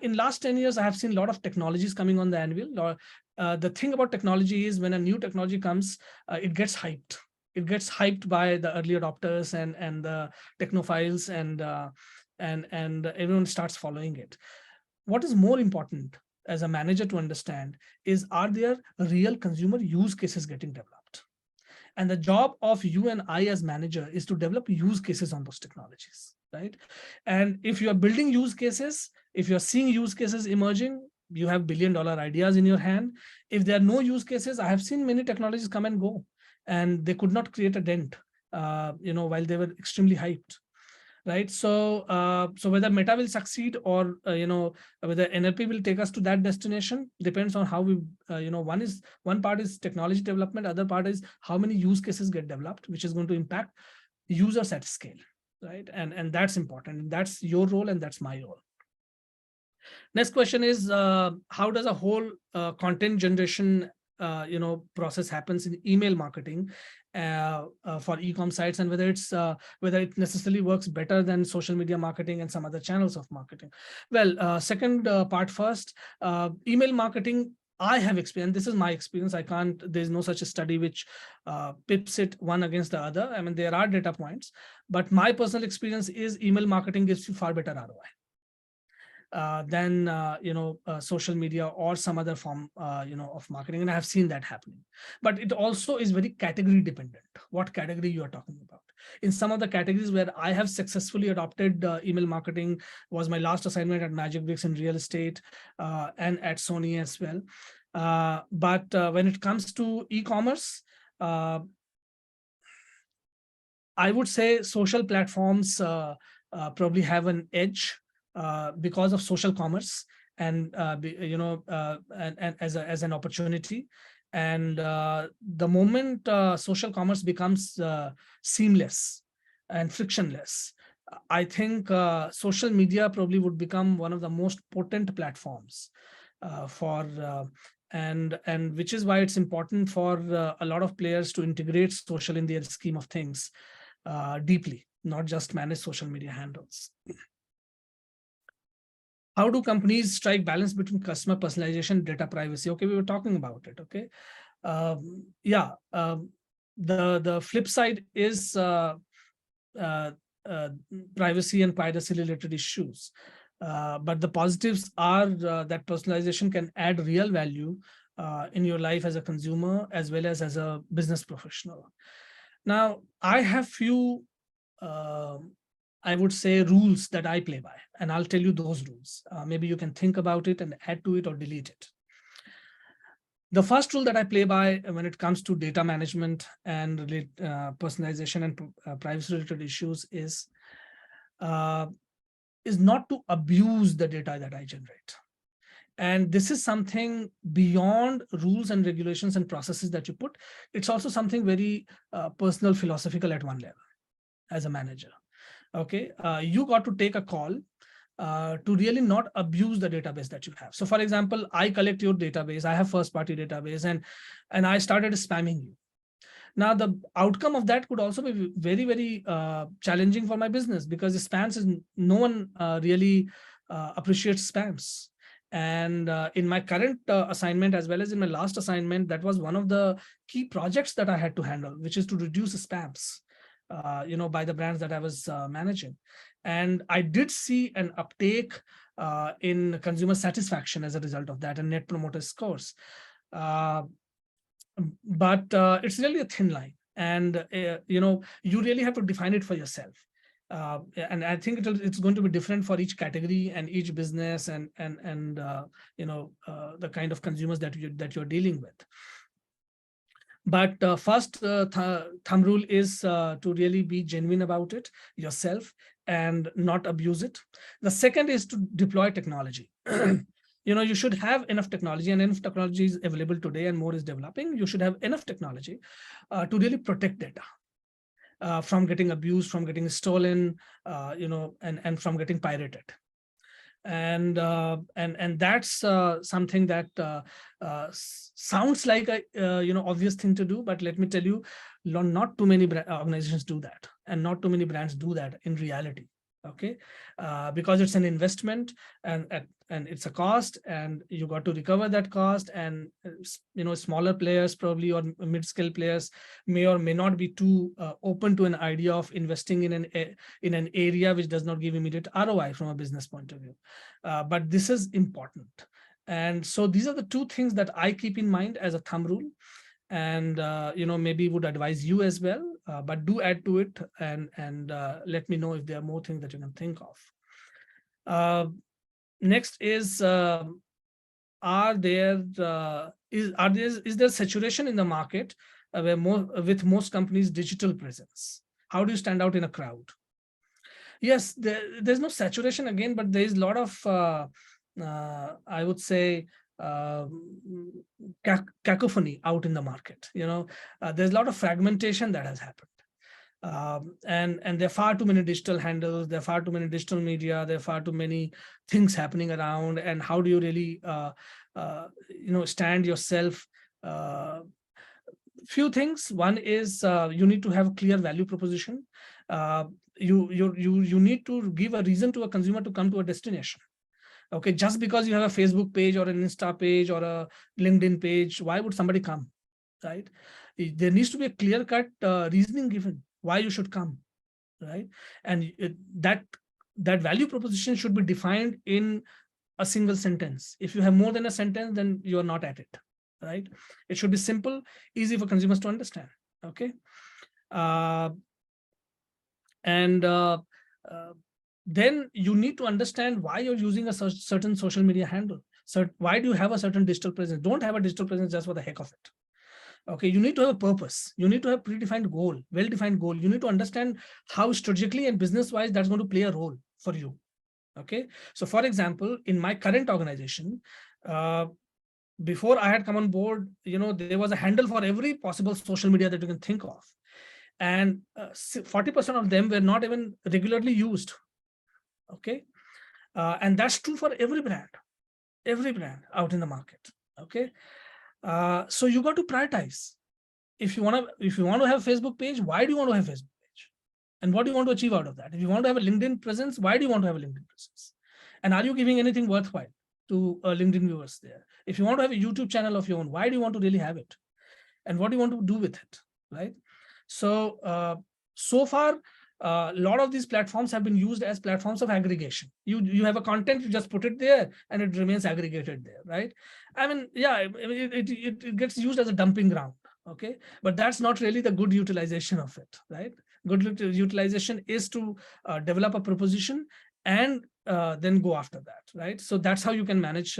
Speaker 1: in last 10 years, I have seen a lot of technologies coming on the anvil. The thing about technology is when a new technology comes, it gets hyped. It gets hyped by the early adopters and the technophiles, and everyone starts following it. What is more important as a manager to understand is, are there real consumer use cases getting developed? And the job of you and I as manager is to develop use cases on those technologies, right? And if you are building use cases, if you're seeing use cases emerging, you have billion-dollar ideas in your hand. If there are no use cases, I have seen many technologies come and go, and they could not create a dent, while they were extremely hyped, right? So, so whether Meta will succeed or, whether NLP will take us to that destination depends on how we, one part is technology development, other part is how many use cases get developed, which is going to impact users at scale, right? And that's important. That's your role and that's my role. Next question is, how does a whole content generation process happens in email marketing for e-com sites, and whether it necessarily works better than social media marketing and some other channels of marketing? Well, second part first. Email marketing, I have experienced, this is my experience. There's no such a study which pips it one against the other. I mean, there are data points, but my personal experience is email marketing gives you far better ROI. than social media or some other form of marketing, and I have seen that happening. But it also is very category dependent, what category you are talking about. In some of the categories where I have successfully adopted email marketing was my last assignment at Magic Bricks in real estate, and at Sony as well. But when it comes to e-commerce, I would say social platforms probably have an edge because of social commerce, and and as an opportunity. And the moment social commerce becomes seamless and frictionless, I think social media probably would become one of the most potent platforms and which is why it's important for a lot of players to integrate social in their scheme of things deeply, not just manage social media handles. How do companies strike balance between customer personalization and data privacy? Okay, we were talking about it. Okay, the flip side is privacy and privacy related issues. But the positives are that personalization can add real value in your life as a consumer as well as a business professional. Now, I have few, I would say, rules that I play by, and I'll tell you those rules. Maybe you can think about it and add to it or delete it. The first rule that I play by when it comes to data management and personalization and privacy-related issues is not to abuse the data that I generate. And this is something beyond rules and regulations and processes that you put. It's also something very personal, philosophical at one level as a manager. Okay, you got to take a call to really not abuse the database that you have. So for example, I collect your database, I have first-party database, and I started spamming you. Now, the outcome of that could also be very, very challenging for my business, because spams is no one really appreciates spams. And in my current assignment, as well as in my last assignment, that was one of the key projects that I had to handle, which is to reduce spams, by the brands that I was managing. And I did see an uptake in consumer satisfaction as a result of that, and net promoter scores. But it's really a thin line, and you really have to define it for yourself. And I think it's going to be different for each category and each business and the kind of consumers that you're dealing with. But first thumb rule is to really be genuine about it yourself and not abuse it. The second is to deploy technology. You should have enough technology, and enough technology is available today and more is developing. You should have enough technology to really protect data from getting abused, from getting stolen, and from getting pirated. And that's something that sounds like a obvious thing to do, but let me tell you, not too many organizations do that, and not too many brands do that in reality. Okay, because it's an investment, and it's a cost, and you got to recover that cost. And smaller players probably, or mid-scale players, may or may not be too open to an idea of investing in an area which does not give immediate ROI from a business point of view. But this is important, and so these are the two things that I keep in mind as a thumb rule, and maybe would advise you as well. But do add to it, and let me know if there are more things that you can think of. Next is, is there saturation in the market with most companies' digital presence? How do you stand out in a crowd? Yes, there's no saturation again, but there is a lot of I would say cacophony out in the market. There's a lot of fragmentation that has happened. And there are far too many digital handles, there are far too many digital media, there are far too many things happening around. And how do you really stand yourself? Few things. One is you need to have a clear value proposition. You need to give a reason to a consumer to come to a destination. Okay, just because you have a Facebook page or an Insta page or a LinkedIn page, why would somebody come, right? There needs to be a clear-cut reasoning given why you should come, right? And that value proposition should be defined in a single sentence. If you have more than a sentence, then you are not at it, right? It should be simple, easy for consumers to understand. Okay. Then you need to understand why you're using a certain social media handle. So why do you have a certain digital presence? Don't have a digital presence just for the heck of it. Okay, you need to have a purpose. You need to have predefined goal, well-defined goal. You need to understand how strategically and business-wise that's going to play a role for you. Okay, so for example, in my current organization, before I had come on board, there was a handle for every possible social media that you can think of, and 40% of them were not even regularly used. Okay, and that's true for every brand out in the market. Okay, so you got to prioritize. If you want to have a Facebook page, why do you want to have a Facebook page? And what do you want to achieve out of that? If you want to have a LinkedIn presence, why do you want to have a LinkedIn presence? And are you giving anything worthwhile to LinkedIn viewers there? If you want to have a YouTube channel of your own, why do you want to really have it? And what do you want to do with it, right? So, so far, a lot of these platforms have been used as platforms of aggregation. You have a content, you just put it there and it remains aggregated there, right? I mean, yeah, it gets used as a dumping ground. Okay, but that's not really the good utilization of it, right? Good utilization is to develop a proposition and then go after that, right? So that's how you can manage,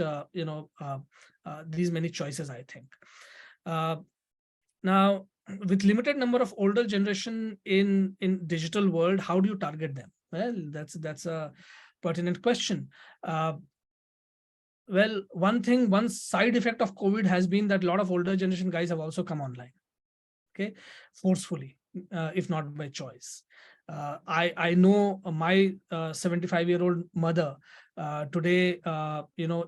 Speaker 1: these many choices, I think. Now, with limited number of older generation in digital world, how do you target them? Well, that's a pertinent question. Well, one side effect of COVID has been that a lot of older generation guys have also come online, okay, forcefully, if not by choice. I know my 75-year-old mother today,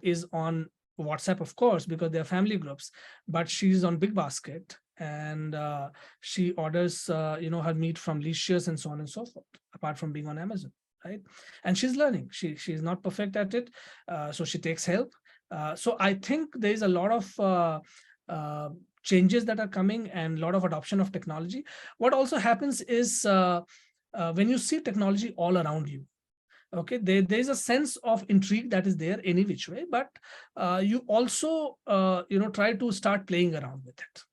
Speaker 1: is on WhatsApp, of course, because they're family groups, but she's on Big Basket and she orders, her meat from Licious and so on and so forth, apart from being on Amazon. Right, and she's learning. She's not perfect at it, so she takes help. So I think there is a lot of changes that are coming and a lot of adoption of technology. What also happens is when you see technology all around you, okay, there is a sense of intrigue that is there any which way, but you also try to start playing around with it.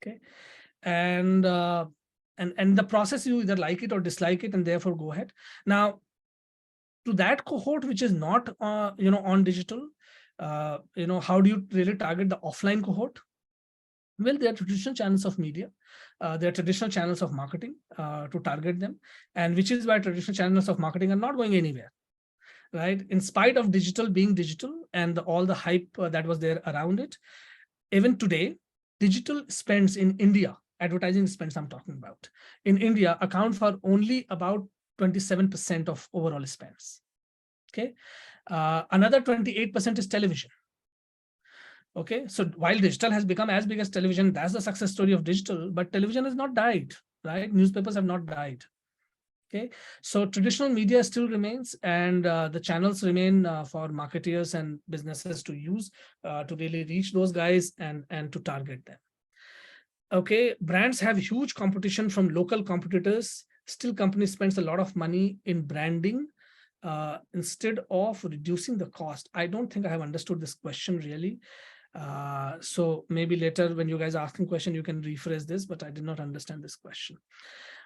Speaker 1: Okay, and the process, you either like it or dislike it, and therefore go ahead. Now, to that cohort which is not on digital, how do you really target the offline cohort? Well, there are traditional channels of media, there are traditional channels of marketing to target them, and which is why traditional channels of marketing are not going anywhere, right? In spite of digital being digital and all the hype that was there around it, even today, digital spends in India, advertising spends I'm talking about, in India account for only about 27% of overall spends. Okay, another 28% is television. Okay, so while digital has become as big as television, that's the success story of digital, but television has not died, right? Newspapers have not died. Okay, so traditional media still remains, and the channels remain for marketeers and businesses to use to really reach those guys and to target them. Okay, brands have huge competition from local competitors. Still, companies spends a lot of money in branding instead of reducing the cost. I don't think I have understood this question really. So maybe later when you guys are asking question, you can rephrase this, but I did not understand this question.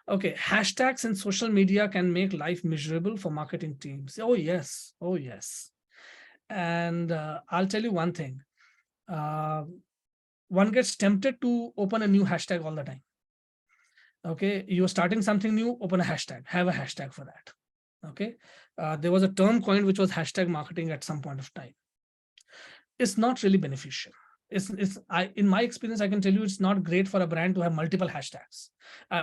Speaker 1: Okay, hashtags in social media can make life miserable for marketing teams. Oh yes, oh yes. And I'll tell you one thing. One gets tempted to open a new hashtag all the time. Okay, you're starting something new, open a hashtag, have a hashtag for that. Okay, there was a term coined which was hashtag marketing at some point of time. It's not really beneficial. In my experience, I can tell you it's not great for a brand to have multiple hashtags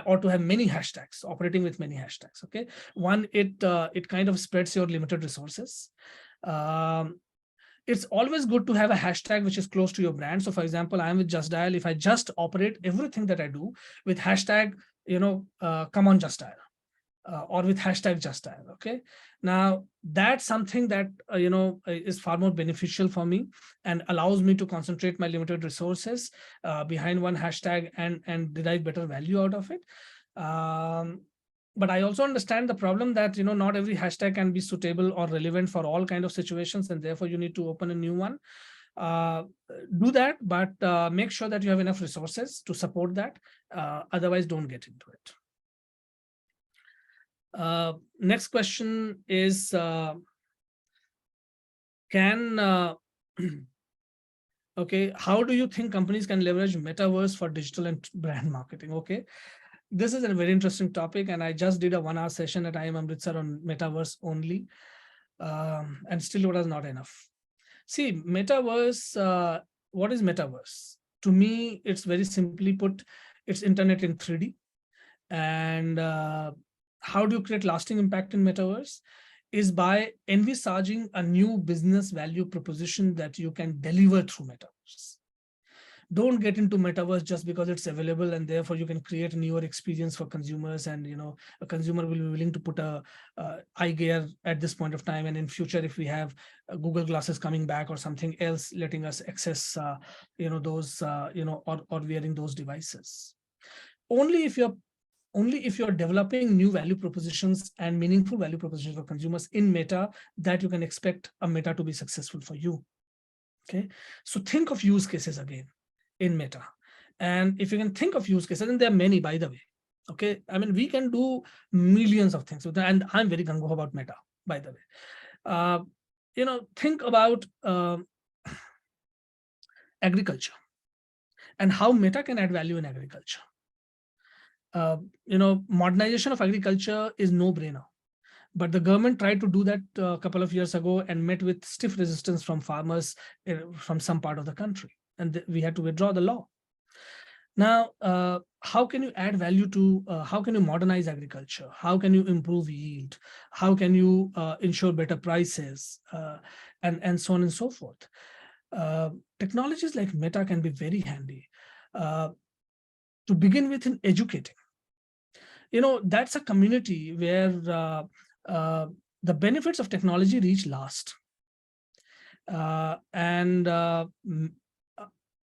Speaker 1: or to have many hashtags, operating with many hashtags. Okay, one, it kind of spreads your limited resources. It's always good to have a hashtag which is close to your brand. So for example, I'm with Just Dial. If I just operate everything that I do with hashtag, come on Just Dial, or with hashtag Just Dial. Okay, now that's something that is far more beneficial for me and allows me to concentrate my limited resources behind one hashtag and derive better value out of it. But I also understand the problem that, not every hashtag can be suitable or relevant for all kind of situations, and therefore you need to open a new one. Do that, but make sure that you have enough resources to support that. Otherwise, don't get into it. Next question is, okay, how do you think companies can leverage metaverse for digital and brand marketing? Okay, this is a very interesting topic, and I just did a 1-hour session at IIM Amritsar on metaverse only, and still it was not enough. See, metaverse, what is metaverse? To me, it's very simply put, it's internet in 3D. And how do you create lasting impact in metaverse? Is by envisaging a new business value proposition that you can deliver through metaverse. Don't get into metaverse just because it's available and therefore you can create a newer experience for consumers, and a consumer will be willing to put a eye gear at this point of time, and in future if we have Google glasses coming back or something else letting us access those or wearing those devices. Only if you're developing new value propositions and meaningful value propositions for consumers in Meta, that you can expect a Meta to be successful for you. Okay, so think of use cases again in Meta. And if you can think of use cases, and there are many, by the way, okay, I mean, we can do millions of things with that, and I'm very gung-ho about Meta, by the way. Think about agriculture and how Meta can add value in agriculture. Modernization of agriculture is no-brainer. But the government tried to do that a couple of years ago and met with stiff resistance from farmers from some part of the country. And we had to withdraw the law. Now, how can you add value to, how can you modernize agriculture? How can you improve yield? How can you ensure better prices? And so on and so forth. Technologies like Meta can be very handy. To begin with, in educating. That's a community where the benefits of technology reach last.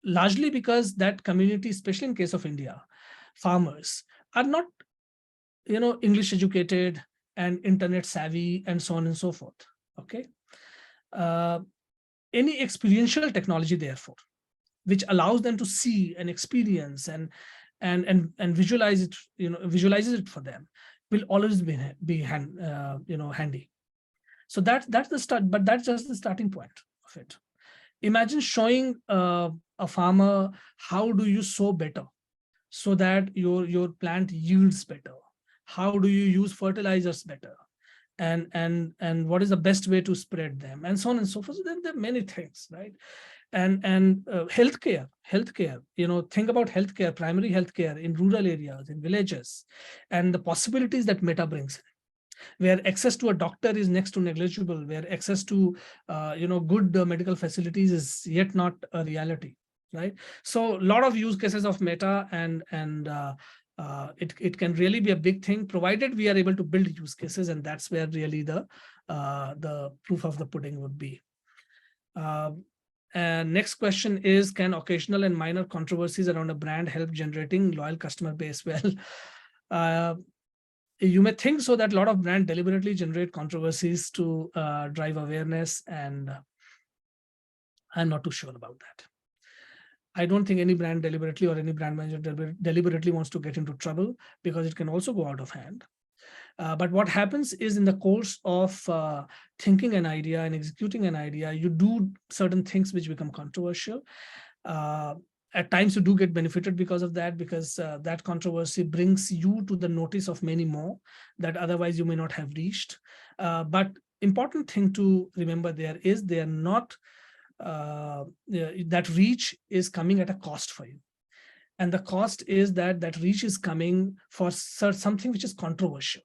Speaker 1: Largely because that community, especially in case of India, farmers are not, English educated and internet savvy and so on and so forth. Okay. Any experiential technology, therefore, which allows them to see and experience and visualize it, visualizes it for them, will always be handy. So that's the start, but that's just the starting point of it. Imagine showing a farmer how do you sow better so that your plant yields better. How do you use fertilizers better? And what is the best way to spread them, and so on and so forth. So there are many things, right? And healthcare, think about healthcare, primary healthcare in rural areas, in villages, and the possibilities that Meta brings, where access to a doctor is next to negligible, where access to good medical facilities is yet not a reality, right? So a lot of use cases of Meta, and it can really be a big thing, provided we are able to build use cases, and that's where really the proof of the pudding would be. And next question is, can occasional and minor controversies around a brand help generating loyal customer base? Well, you may think so that a lot of brands deliberately generate controversies to drive awareness, and I'm not too sure about that. I don't think any brand deliberately or any brand manager deliberately wants to get into trouble, because it can also go out of hand. But what happens is, in the course of thinking an idea and executing an idea, you do certain things which become controversial. At times you do get benefited because of that, because that controversy brings you to the notice of many more that otherwise you may not have reached. But important thing to remember there is, they are not, that reach is coming at a cost for you. And the cost is that reach is coming for something which is controversial,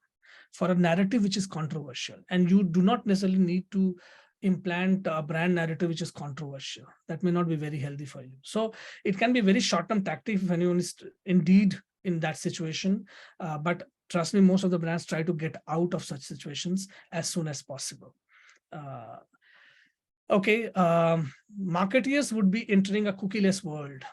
Speaker 1: for a narrative which is controversial. And you do not necessarily need to implant a brand narrative which is controversial. That may not be very healthy for you. So it can be a very short-term tactic if anyone is indeed in that situation. But trust me, most of the brands try to get out of such situations as soon as possible. Okay, marketeers would be entering a cookieless world.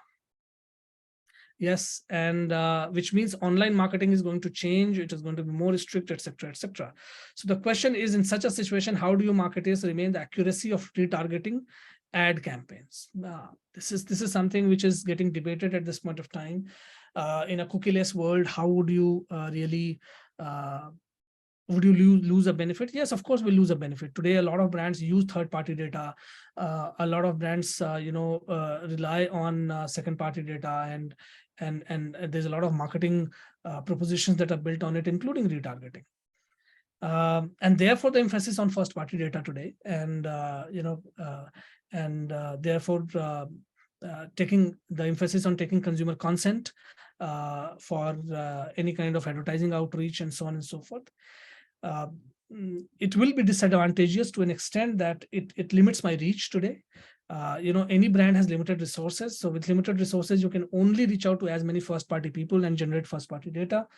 Speaker 1: Yes, and which means online marketing is going to change. It is going to be more strict, etc., etc. So the question is, in such a situation, how do you marketers remain the accuracy of retargeting ad campaigns? This is something which is getting debated at this point of time. In a cookieless world, how would you really would you lose a benefit? Yes, of course, we'll lose a benefit. Today, a lot of brands use third-party data. A lot of brands, rely on second-party data, and there's a lot of marketing propositions that are built on it, including retargeting. And therefore, the emphasis on first-party data today, and therefore taking the emphasis on taking consumer consent for any kind of advertising outreach and so on and so forth. It will be disadvantageous to an extent that it limits my reach today. Any brand has limited resources. So with limited resources, you can only reach out to as many first-party people and generate first-party data.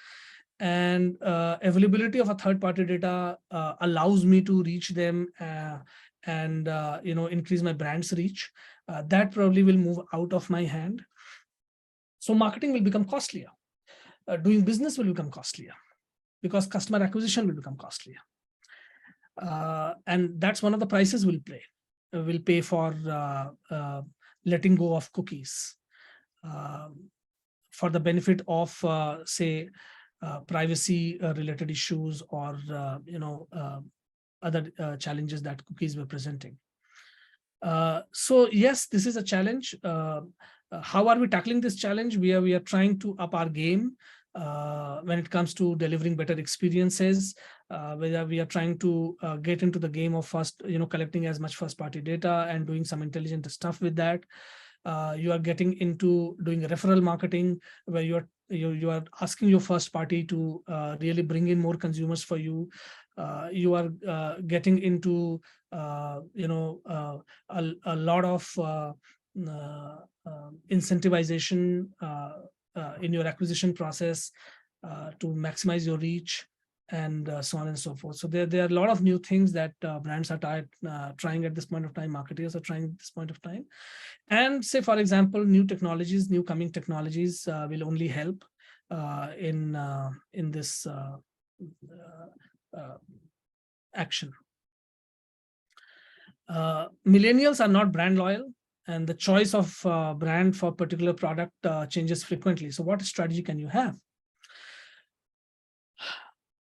Speaker 1: And availability of a third-party data allows me to reach them and increase my brand's reach. That probably will move out of my hand. So marketing will become costlier. Doing business will become costlier because customer acquisition will become costlier. And that's one of the prices we'll pay for letting go of cookies for the benefit of, say, privacy related issues or other challenges that cookies were presenting. So yes, this is a challenge. How are we tackling this challenge? We are trying to up our game when it comes to delivering better experiences. Whether we are trying to get into the game of collecting as much first-party data and doing some intelligent stuff with that. You are getting into doing referral marketing, where you are asking your first party to really bring in more consumers for you. You are getting into a lot of incentivization in your acquisition process to maximize your reach, and so on and so forth. So there are a lot of new things that brands are trying at this point of time, marketers are trying at this point of time. And say, for example, new coming technologies will only help in this action. Millennials are not brand loyal, and the choice of brand for particular product changes frequently. So what strategy can you have?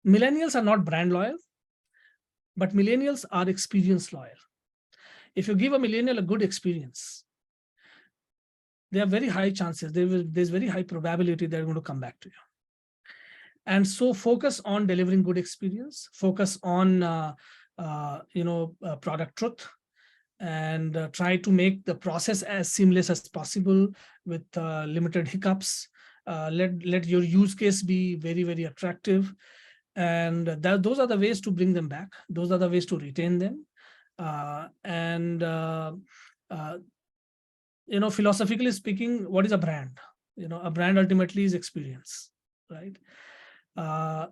Speaker 1: Millennials are not brand loyal, but millennials are experience loyal. If you give a millennial a good experience, there are very high chances, there's very high probability they're going to come back to you. And so focus on delivering good experience, focus on product truth, and try to make the process as seamless as possible with limited hiccups. Let your use case be very, very attractive. And those are the ways to bring them back. Those are the ways to retain them. Philosophically speaking, what is a brand? A brand ultimately is experience, right?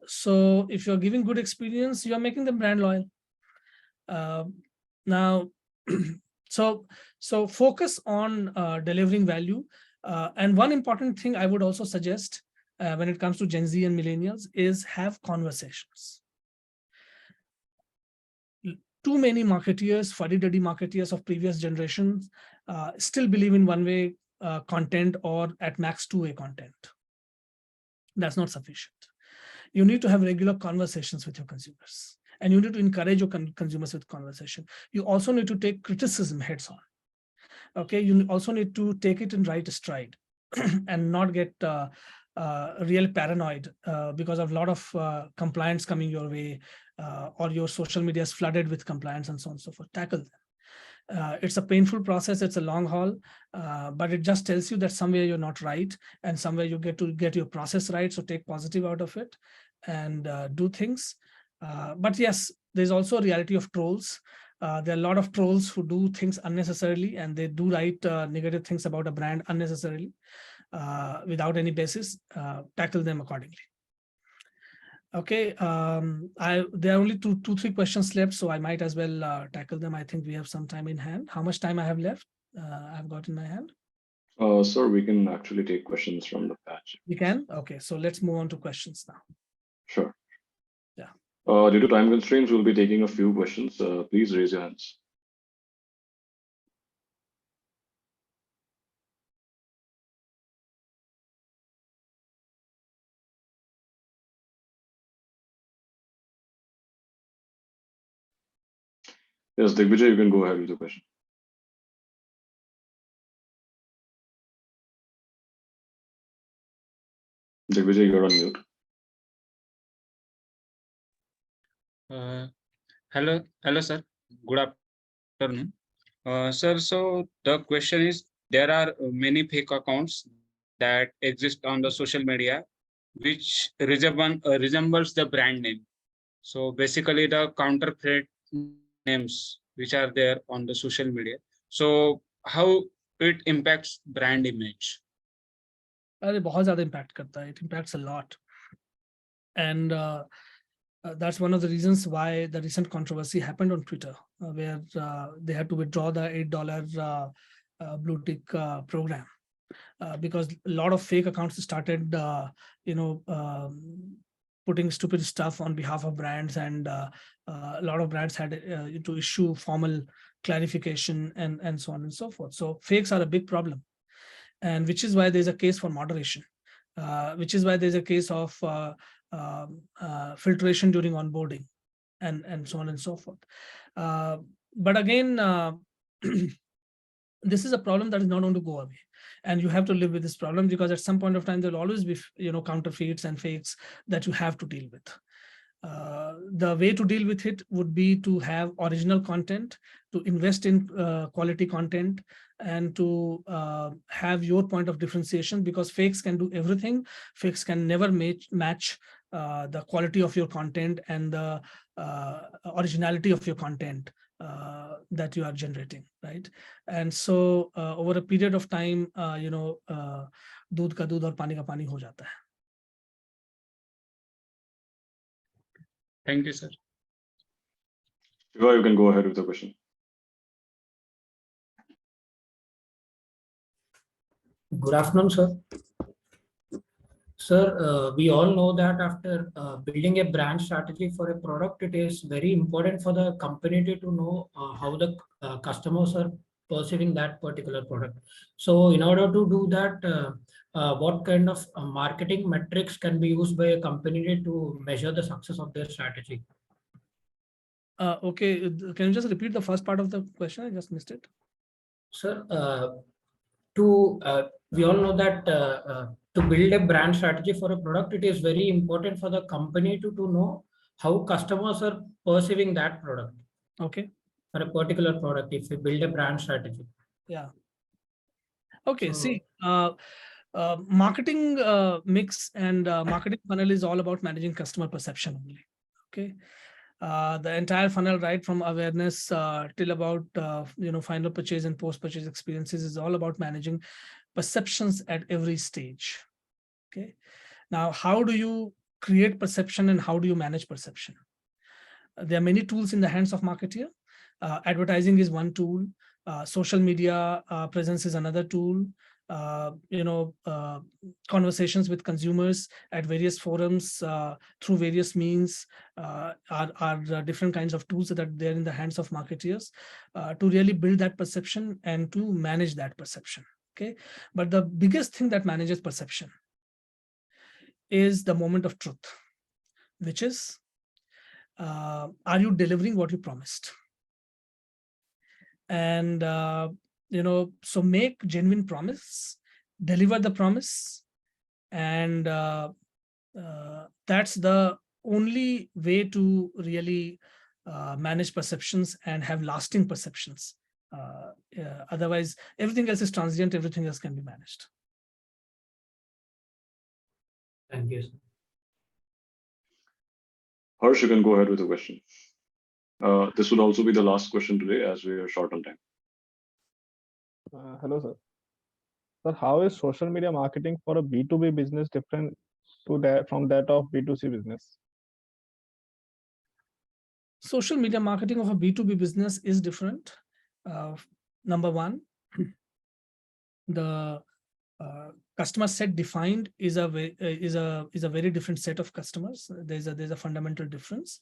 Speaker 1: So if you're giving good experience, you are making them brand loyal. Now, so focus on delivering value. And one important thing I would also suggest when it comes to Gen Z and millennials is have conversations. Too many marketeers, fuddy-duddy marketeers of previous generations still believe in one-way content or at max two-way content. That's not sufficient. You need to have regular conversations with your consumers, and you need to encourage your consumers with conversation. You also need to take criticism heads on. Okay, you also need to take it in right stride and not get real paranoid because of a lot of compliance coming your way, or your social media is flooded with compliance and so on and so forth. Tackle them. It's a painful process, it's a long haul, but it just tells you that somewhere you're not right and somewhere you get your process right. So take positive out of it and do things. But yes, there's also a reality of trolls. There are a lot of trolls who do things unnecessarily, and they do write negative things about a brand unnecessarily without any basis. Tackle them accordingly. Okay, there are only two, three questions left, so I might as well tackle them. I think we have some time in hand. How much time I have left? I've got in my hand.
Speaker 2: Sir, we can actually take questions from the patch.
Speaker 1: We can? Okay, so let's move on to questions now.
Speaker 2: Sure.
Speaker 1: Yeah.
Speaker 2: Due to time constraints, we'll be taking a few questions. Please raise your hands. Yes, Digvijay, you can go ahead with the question. Digvijay, you're on mute.
Speaker 3: Hello, sir. Good afternoon. Sir, so the question is, there are many fake accounts that exist on the social media, which resembles the brand name. So basically the counterfeit names which are there on the social media. So how it impacts brand image?
Speaker 1: अरे बहुत ज़्यादा impact करता है. It impacts a lot. And that's one of the reasons why the recent controversy happened on Twitter, where they had to withdraw the $8 blue tick program because a lot of fake accounts started, putting stupid stuff on behalf of brands, and a lot of brands had to issue formal clarification and so on and so forth. So fakes are a big problem, and which is why there's a case for moderation, which is why there's a case of filtration during onboarding, and so on and so forth. But again, this is a problem that is not going to go away, and you have to live with this problem, because at some point of time there'll always be counterfeits and fakes that you have to deal with. The way to deal with it would be to have original content, to invest in quality content, and to have your point of differentiation, because fakes can do everything. Fakes can never match the quality of your content and the originality of your content that you are generating, right? And so over a period of time, दूध का दूध और पानी का पानी हो जाता है.
Speaker 3: Thank you, sir.
Speaker 2: Shiva, you can go ahead with the question.
Speaker 4: Good afternoon, sir. Sir, we all know that after building a brand strategy for a product, it is very important for the company to know how the customers are perceiving that particular product. So in order to do that, what kind of marketing metrics can be used by a company to measure the success of their strategy?
Speaker 1: Okay, can you just repeat the first part of the question? I just missed it.
Speaker 4: Sir, we all know that to build a brand strategy for a product, it is very important for the company to know how customers are perceiving that product.
Speaker 1: Okay.
Speaker 4: For a particular product, if we build a brand strategy.
Speaker 1: Yeah. Okay,
Speaker 4: So,
Speaker 1: see, marketing mix and marketing funnel is all about managing customer perception only. Okay. The entire funnel, right from awareness till about final purchase and post-purchase experiences, is all about managing perceptions at every stage. Okay. Now, how do you create perception and how do you manage perception? There are many tools in the hands of marketer. Advertising is one tool. Social media presence is another tool. Conversations with consumers at various forums through various means are different kinds of tools that are there in the hands of marketeers to really build that perception and to manage that perception. Okay, but the biggest thing that manages perception is the moment of truth, which is, are you delivering what you promised? And so make genuine promise, deliver the promise, and that's the only way to really manage perceptions and have lasting perceptions. Otherwise, everything else is transient, everything else can be managed.
Speaker 4: thank you, sir.
Speaker 2: Harsh, you can go ahead with the question. This would also be the last question today, as we are short on time.
Speaker 5: Hello, sir. Sir, how is social media marketing for a B2B business different from that of B2C business?
Speaker 1: Social media marketing of a B2B business is different. Number one, the customer set defined is a very different set of customers. There's a fundamental difference.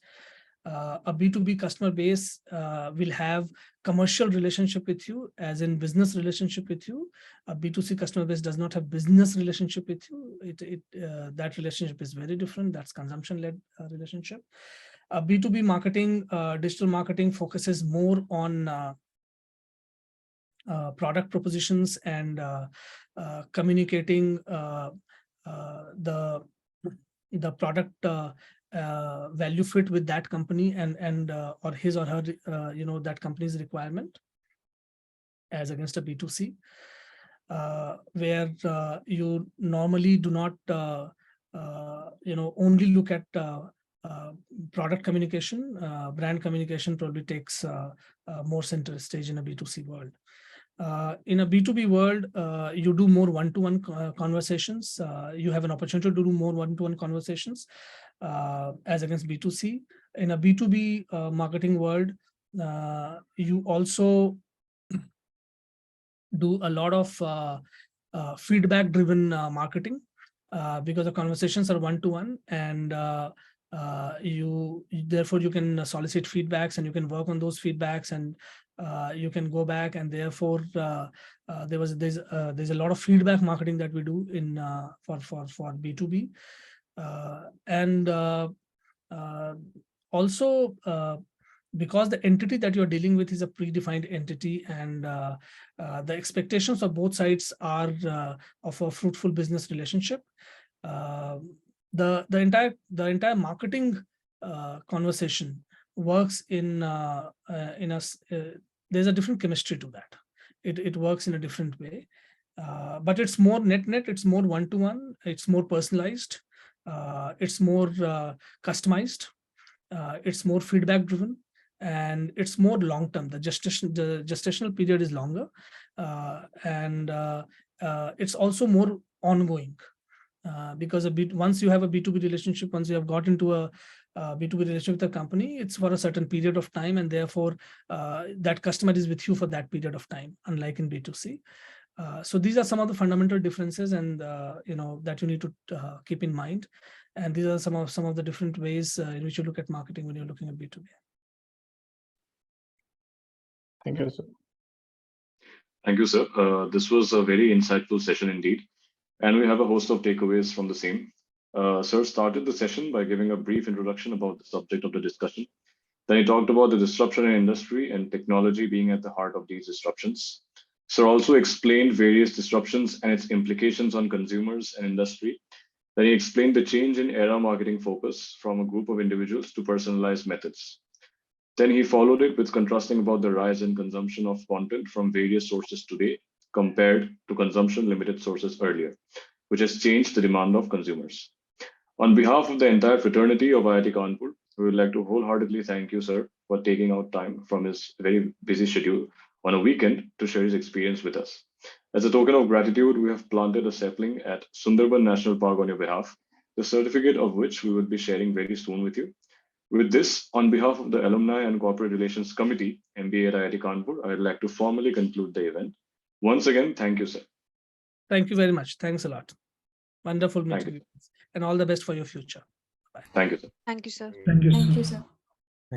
Speaker 1: A B2B customer base will have commercial relationship with you, as in business relationship with you. A B2C customer base does not have business relationship with you. That relationship is very different. That's consumption-led relationship. B2B marketing, digital marketing focuses more on product propositions and communicating the product value fit with that company and or his or her that company's requirement, as against a B2C, where you normally do not only look at product communication. Brand communication probably takes more center stage in a B2C world. In a B2B world, you do more one-to-one conversations. You have an opportunity to do more one-to-one conversations as against B2C. In a B2B marketing world, you also do a lot of feedback-driven marketing because the conversations are one-to-one, and therefore you can solicit feedbacks and you can work on those feedbacks, and you can go back, and therefore there's a lot of feedback marketing that we do in for B2B, and also because the entity that you're dealing with is a predefined entity, and the expectations of both sides are of a fruitful business relationship. The entire marketing conversation works in there's a different chemistry to that. It works in a different way, but it's more net. It's more one-to-one. It's more personalized. It's more customized. It's more feedback driven, and it's more long term. The gestational period is longer, and it's also more ongoing. Because once you have a B2B relationship, once you have got into a B2B relationship with a company, it's for a certain period of time, and therefore that customer is with you for that period of time, unlike in B2C. So these are some of the fundamental differences, and that you need to keep in mind. And these are some of the different ways in which you look at marketing when you're looking at B2B.
Speaker 5: Thank you, sir.
Speaker 2: Thank you, sir. This was a very insightful session indeed. And we have a host of takeaways from the same. Sir started the session by giving a brief introduction about the subject of the discussion. Then he talked about the disruption in industry and technology being at the heart of these disruptions. Sir also explained various disruptions and its implications on consumers and industry. Then he explained the change in era marketing focus from a group of individuals to personalized methods. Then he followed it with contrasting about the rise in consumption of content from various sources today compared to consumption limited sources earlier, which has changed the demand of consumers. On behalf of the entire fraternity of IIT Kanpur, we would like to wholeheartedly thank you, sir, for taking out time from his very busy schedule on a weekend to share his experience with us. As a token of gratitude, we have planted a sapling at Sundarban National Park on your behalf, the certificate of which we will be sharing very soon with you. With this, on behalf of the Alumni and Corporate Relations Committee, MBA at IIT Kanpur, I would like to formally conclude the event. Once again, thank you, sir.
Speaker 1: Thank you very much. Thanks a lot. Wonderful meeting you, and all the best for your future. Bye.
Speaker 2: Thank you, sir.
Speaker 6: Thank you, sir.
Speaker 4: Thank you,
Speaker 7: Thank
Speaker 4: sir.
Speaker 7: you, sir.